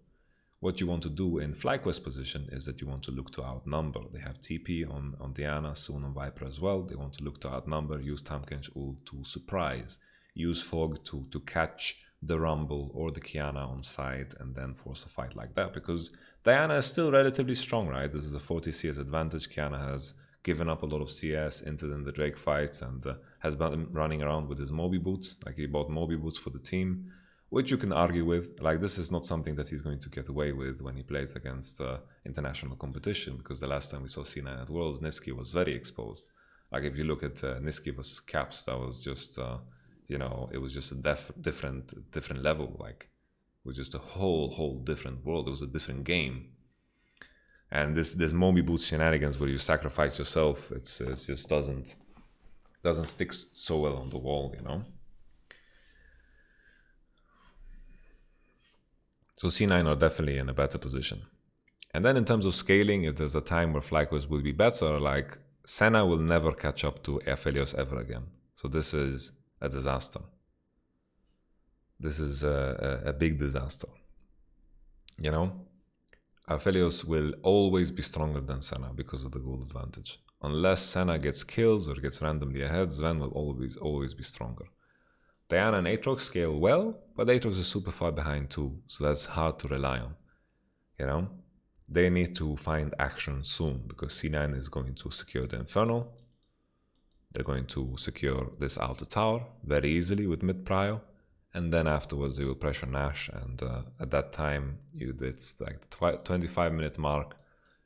What you want to do in FlyQuest position is that you want to look to outnumber. They have TP on Diana, soon on Viper as well. They want to look to outnumber, use Tamken's ult to surprise, use Fog to catch the Rumble or the Kiana on side and then force a fight like that. Because Diana is still relatively strong, right? This is a 40 CS advantage. Kiana has given up a lot of CS, entered in the Drake fight, and has been running around with his Moby boots. Like, he bought Moby boots for the team, which you can argue with. Like, this is not something that he's going to get away with when he plays against international competition, because the last time we saw C9 at Worlds, Niski was very exposed. Like, if you look at Niski versus Caps, that was just, you know, it was just a different level. Like, it was just a whole different world. It was a different game. And this Moby Boots shenanigans where you sacrifice yourself, it just doesn't stick so well on the wall, you know? So C9 are definitely in a better position. And then in terms of scaling, if there's a time where FlyQuest will be better, like, Senna will never catch up to Aphelios ever again. So this is a disaster. This is a big disaster. You know? Aphelios will always be stronger than Senna because of the gold advantage. Unless Senna gets kills or gets randomly ahead, Sven will always be stronger. Diana and Aatrox scale well, but Aatrox is super far behind too, so that's hard to rely on. You know? They need to find action soon, because C9 is going to secure the Infernal. They're going to secure this outer tower very easily with mid-prio, and then afterwards they will pressure Nash, and at that time, it's like the 25-minute mark,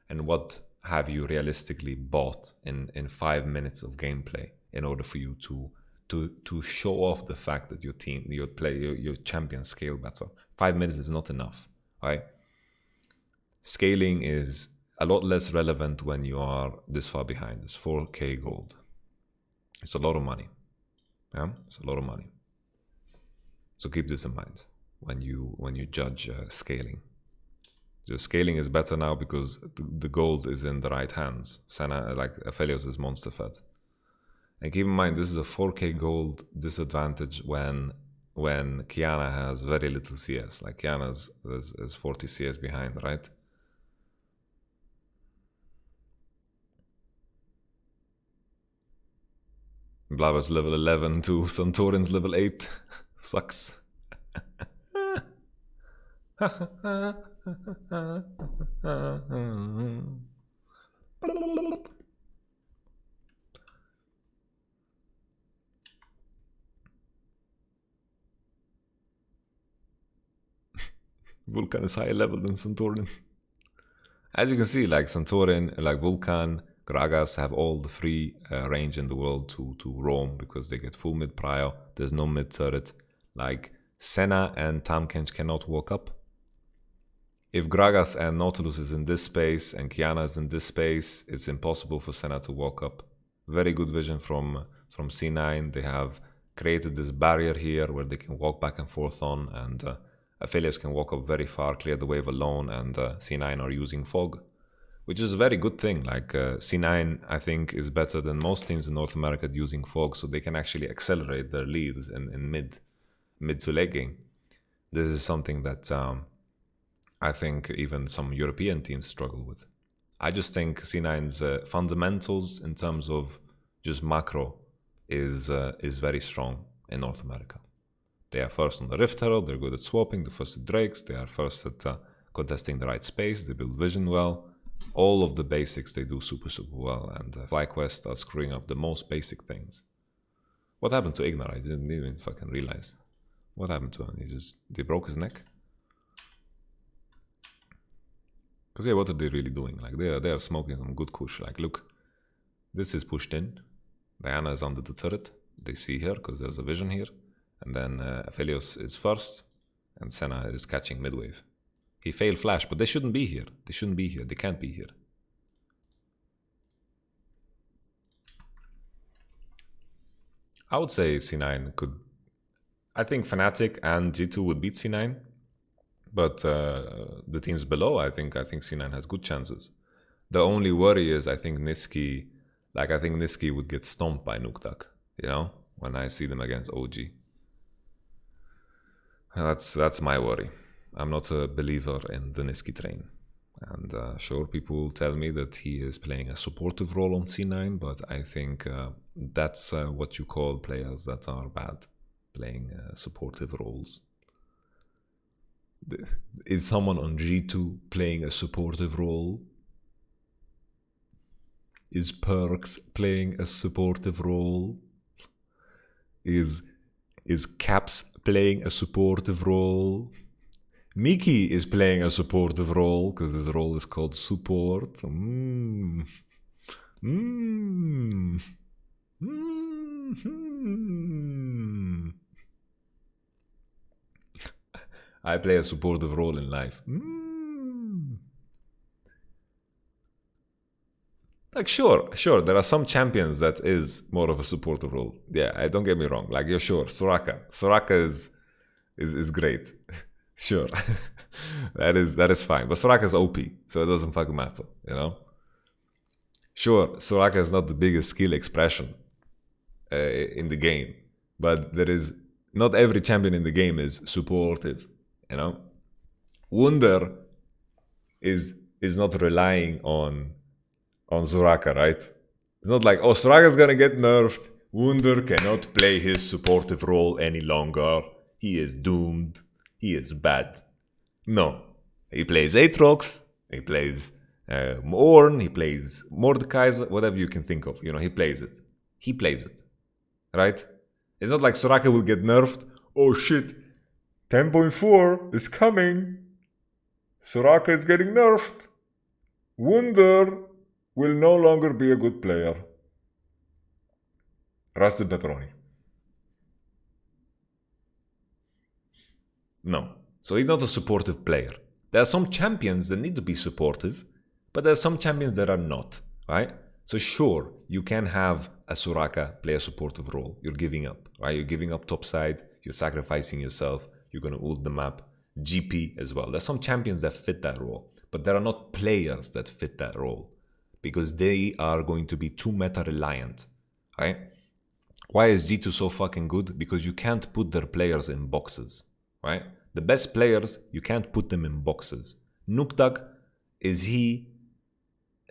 and what have you realistically bought in 5 minutes of gameplay in order for you to show off the fact that your champion scale better? 5 minutes is not enough, right? Scaling is a lot less relevant when you are this far behind. It's 4k gold. It's a lot of money. Yeah, it's a lot of money. So keep this in mind when you judge scaling. So scaling is better now because the gold is in the right hands. Senna, like Aphelios, is monster fed. And keep in mind, this is a 4k gold disadvantage when Kiana has very little CS. Like Kiana is 40 CS behind, right? Blava's level 11 to Santorin's level 8. Sucks. Vulcan is higher level than Santorin. As you can see, like Santorin, like Vulcan, Gragas have all the free range in the world to roam because they get full mid prio. There's no mid turret. Like Senna and Tamkench cannot walk up. If Gragas and Nautilus is in this space and Kiana is in this space, it's impossible for Senna to walk up. Very good vision from C9. They have created this barrier here where they can walk back and forth on, and Aphelios can walk up very far, clear the wave alone, and C9 are using fog, which is a very good thing. Like C9, I think, is better than most teams in North America at using fog, so they can actually accelerate their leads in mid to late game. This is something that I think even some European teams struggle with. I just think C9's fundamentals in terms of just macro is very strong in North America. They are first on the Rift Herald, they're good at swapping, they're first at Drakes, they are first at contesting the right space, they build vision well. All of the basics they do super well, and FlyQuest are screwing up the most basic things. What happened to Ignar? I didn't even fucking realize. What happened to him? They broke his neck? Because yeah, what are they really doing? Like they are smoking some good kush. Like look, this is pushed in. Diana is under the turret. They see her because there's a vision here. And then Aphelios is first, and Senna is catching midwave. He failed flash, but they shouldn't be here. They shouldn't be here. They can't be here. I would say C9 could... I think Fnatic and G2 would beat C9. But the teams below, I think C9 has good chances. The only worry is I think Niski would get stomped by Nuktak, you know, when I see them against OG. That's my worry. I'm not a believer in the Niski train. And sure, people tell me that he is playing a supportive role on C9, but I think that's what you call players that are bad, playing supportive roles. Is someone on G2 playing a supportive role? Is Perks playing a supportive role? Is Caps playing a supportive role? Mickey is playing a supportive role because his role is called support. I play a supportive role in life. Like sure, there are some champions that is more of a supportive role. Yeah, don't get me wrong. Like you're sure, Soraka is great. Sure, that is fine. But Soraka's OP, so it doesn't fucking matter, you know. Sure, Soraka is not the biggest skill expression in the game, but not every champion in the game is supportive, you know. Wunder is not relying on Soraka, right? It's not like, oh, Soraka's gonna get nerfed. Wunder cannot play his supportive role any longer. He is doomed. He is bad. No. He plays Aatrox. He plays Ornn. He plays Mordekaiser. Whatever you can think of. You know, he plays it. He plays it. Right? It's not like Soraka will get nerfed. Oh shit. 10.4 is coming. Soraka is getting nerfed. Wunder will no longer be a good player. Rusted pepperoni. No. So he's not a supportive player. There are some champions that need to be supportive, but there are some champions that are not, right? So sure, you can have a Soraka play a supportive role. You're giving up, right? You're giving up top side, you're sacrificing yourself, you're gonna ult the map. GP as well. There's some champions that fit that role, but there are not players that fit that role because they are going to be too meta reliant, right? Why is G2 so fucking good? Because you can't put their players in boxes, right? The best players, you can't put them in boxes. Nuktak, is he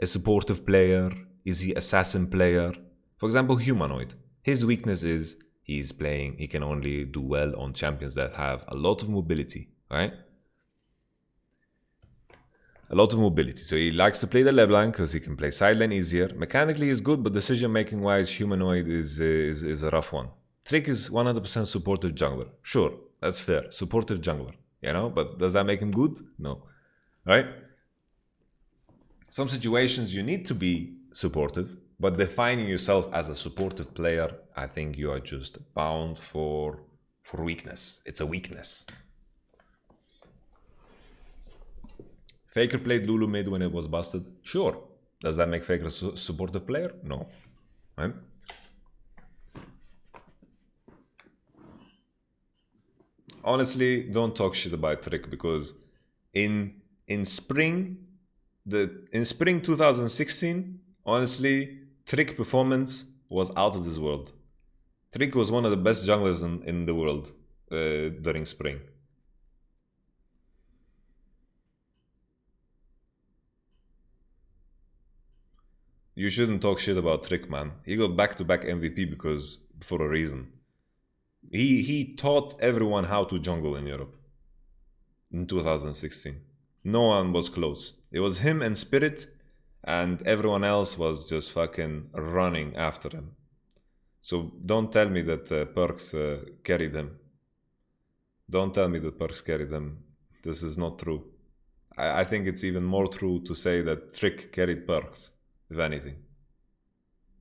a supportive player? Is he assassin player? For example, Humanoid. His weakness is he can only do well on champions that have a lot of mobility, right? A lot of mobility. So he likes to play the LeBlanc because he can play side lane easier. Mechanically he's good, but decision making wise, Humanoid is a rough one. Trick is 100% supportive jungler. Sure, that's fair. Supportive jungler, you know? But does that make him good? No. Right? Some situations you need to be supportive, but defining yourself as a supportive player, I think you are just bound for weakness. It's a weakness. Faker played Lulu mid when it was busted. Sure. Does that make Faker a supportive player? No. Right? Honestly, don't talk shit about Trick because in spring 2016, honestly, Trick performance was out of this world. Trick was one of the best junglers in the world during spring. You shouldn't talk shit about Trick, man. He got back-to-back MVP because for a reason. He taught everyone how to jungle in Europe in 2016. No one was close. It was him and Spirit, and everyone else was just fucking running after him. So don't tell me that Perks carried him. Don't tell me that Perks carried him. This is not true. I think it's even more true to say that Trick carried Perks, if anything.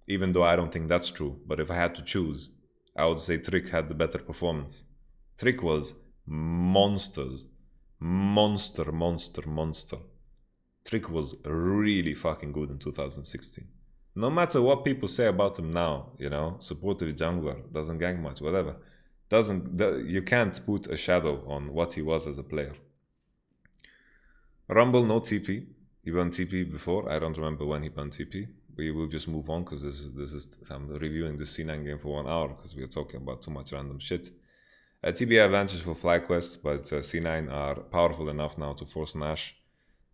Even though I don't think that's true, but if I had to choose, I would say Trick had the better performance. Trick was monsters. Monster. Trick was really fucking good in 2016. No matter what people say about him now, you know, supportive jungler, doesn't gank much, whatever. You can't put a shadow on what he was as a player. Rumble, no TP. He banned TP before. I don't remember when he banned TP. We will just move on because this is I'm reviewing the C9 game for 1 hour because we are talking about too much random shit. TB advantage for FlyQuest, but C9 are powerful enough now to force Nash.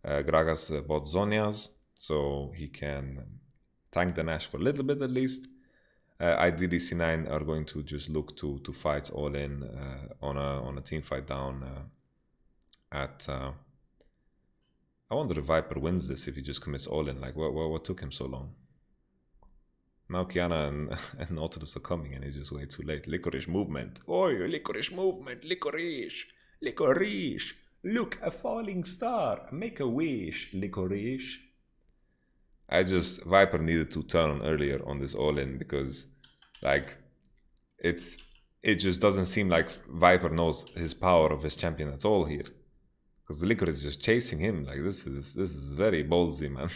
Gragas bought Zonias, so he can tank the Nash for a little bit at least. Ideally, C9 are going to just look to fight all in on a team fight down at. I wonder if Viper wins this if he just commits all in. Like, what took him so long? Now Kiana and Nautilus are coming and he's just way too late. Licorice movement. Oh, licorice movement. Licorice. Licorice. Look, a falling star. Make a wish, licorice. Viper needed to turn earlier on this all-in because, like, it just doesn't seem like Viper knows his power of his champion at all here. Because the Licorice is just chasing him. Like, this is very ballsy, man.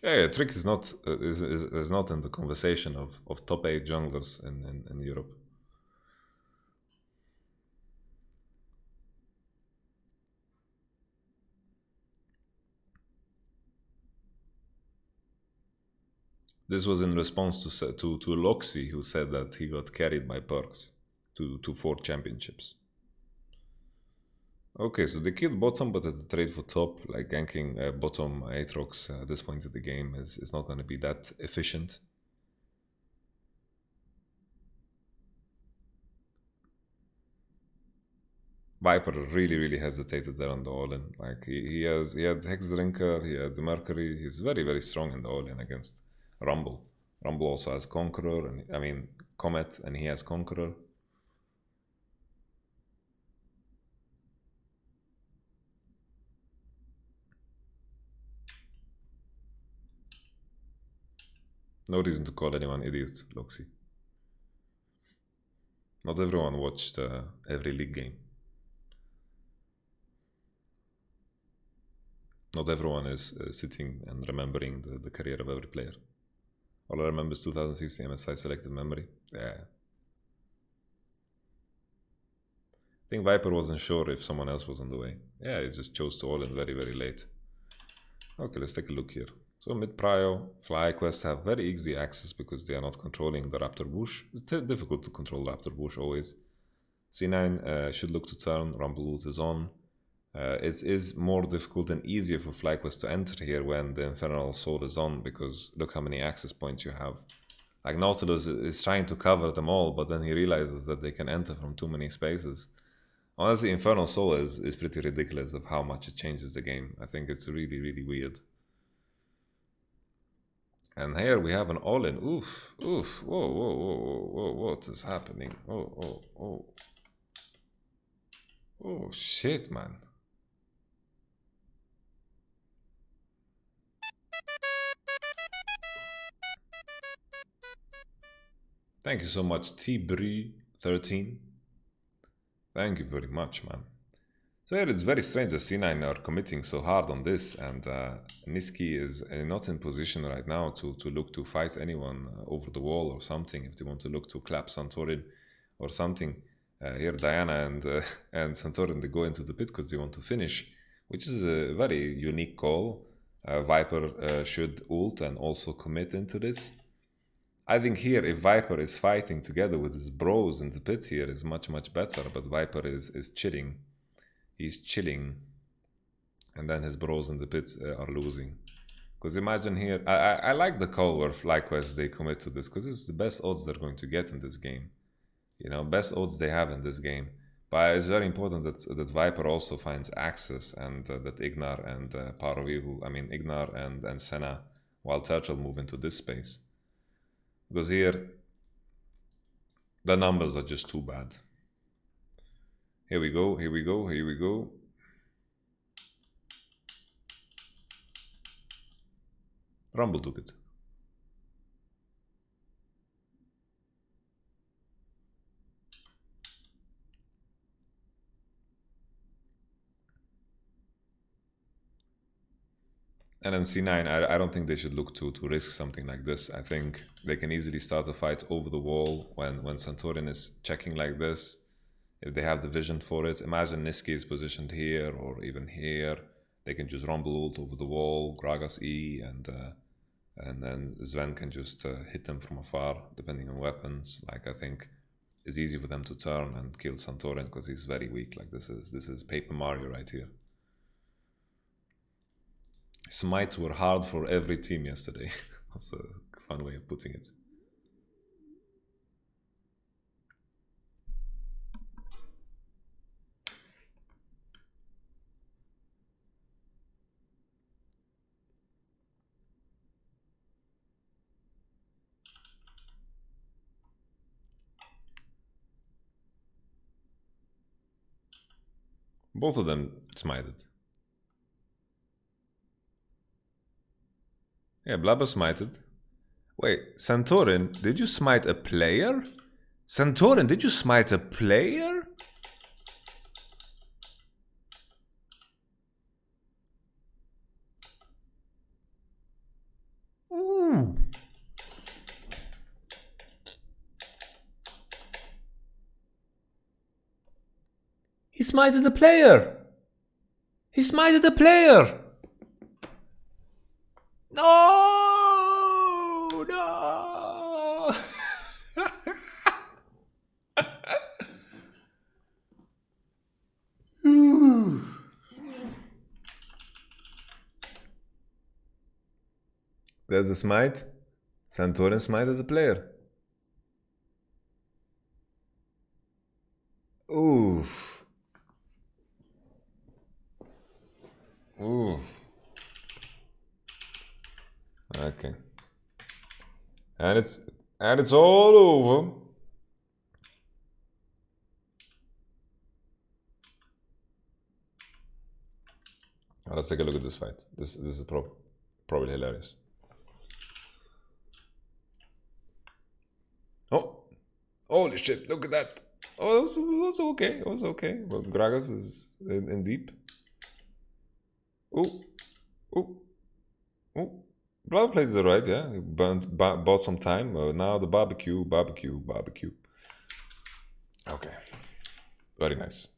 Yeah, Trick is not is not in the conversation of top 8 junglers in Europe. This was in response to Loxy, who said that he got carried by Perks to 4 championships. Okay, so they killed bottom, but at the trade for top, like ganking bottom Aatrox at this point of the game is not going to be that efficient. Viper really hesitated there on the all-in. Like he had Hex Drinker, he had the Mercury. He's very strong in the all-in against Rumble. Rumble also has Conqueror, and I mean Comet, and he has Conqueror. No reason to call anyone idiot, Loxy. Not everyone watched every league game. Not everyone is sitting and remembering the career of every player. All I remember is 2016 MSI selective memory. Yeah. I think Viper wasn't sure if someone else was on the way. Yeah, he just chose to all in very, very late. Okay, let's take a look here. So mid-prio, FlyQuest have very easy access because they are not controlling the Raptor bush. It's difficult to control the Raptor bush always. C9 should look to turn, Rumble Loot is on. It is more difficult and easier for FlyQuest to enter here when the Infernal Soul is on, because look how many access points you have. Like Nautilus is trying to cover them all, but then he realizes that they can enter from too many spaces. Honestly, Infernal Soul is pretty ridiculous of how much it changes the game. I think it's really, really weird. And here we have an all-in. Oof, oof, whoa, whoa, whoa, whoa, whoa, what is happening? Oh, oh, oh. Oh, shit, man. Thank you so much, Tbri13. Thank you very much, man. So here it's very strange that C9 are committing so hard on this, and Niski is not in position right now to look to fight anyone over the wall or something, if they want to look to clap Santorin or something. Here Diana and Santorin, they go into the pit because they want to finish, which is a very unique call. Viper should ult and also commit into this. I think here, if Viper is fighting together with his bros in the pit here, is much, much better, but Viper is chilling. He's chilling, and then his bros in the pit are losing. Because imagine here, I like the call where FlyQuest, they commit to this, because it's the best odds they're going to get in this game. You know, best odds they have in this game. But it's very important that Viper also finds access, and that Ignar and Power of Evil, I mean Ignar and Senna, while Turtle move into this space. Because here, the numbers are just too bad. Here we go, here we go, here we go. Rumble took it. And then C9, I don't think they should look to risk something like this. I think they can easily start a fight over the wall when Santorin is checking like this. If they have the vision for it, imagine Niski is positioned here or even here. They can just rumble ult over the wall, Gragas E, and then Sven can just hit them from afar, depending on weapons. Like, I think it's easy for them to turn and kill Santorin because he's very weak. Like, this is Paper Mario right here. Smites were hard for every team yesterday. That's a fun way of putting it. Both of them smited. Yeah, Blabber smited. Wait, Santorin, did you smite a player? Santorin, did you smite a player? Ooh. He smited the player! He smited the player! No! No! There's a smite. Santorin smited the player. Oof. Oof. Okay. And it's all over. Now let's take a look at this fight. This is probably hilarious. Oh, holy shit! Look at that. Oh, it was okay. It was okay. But Gragas is in deep. Oh, Oh, oh. Blood played it right, yeah. He bought some time. Now the barbecue. Okay. Very nice.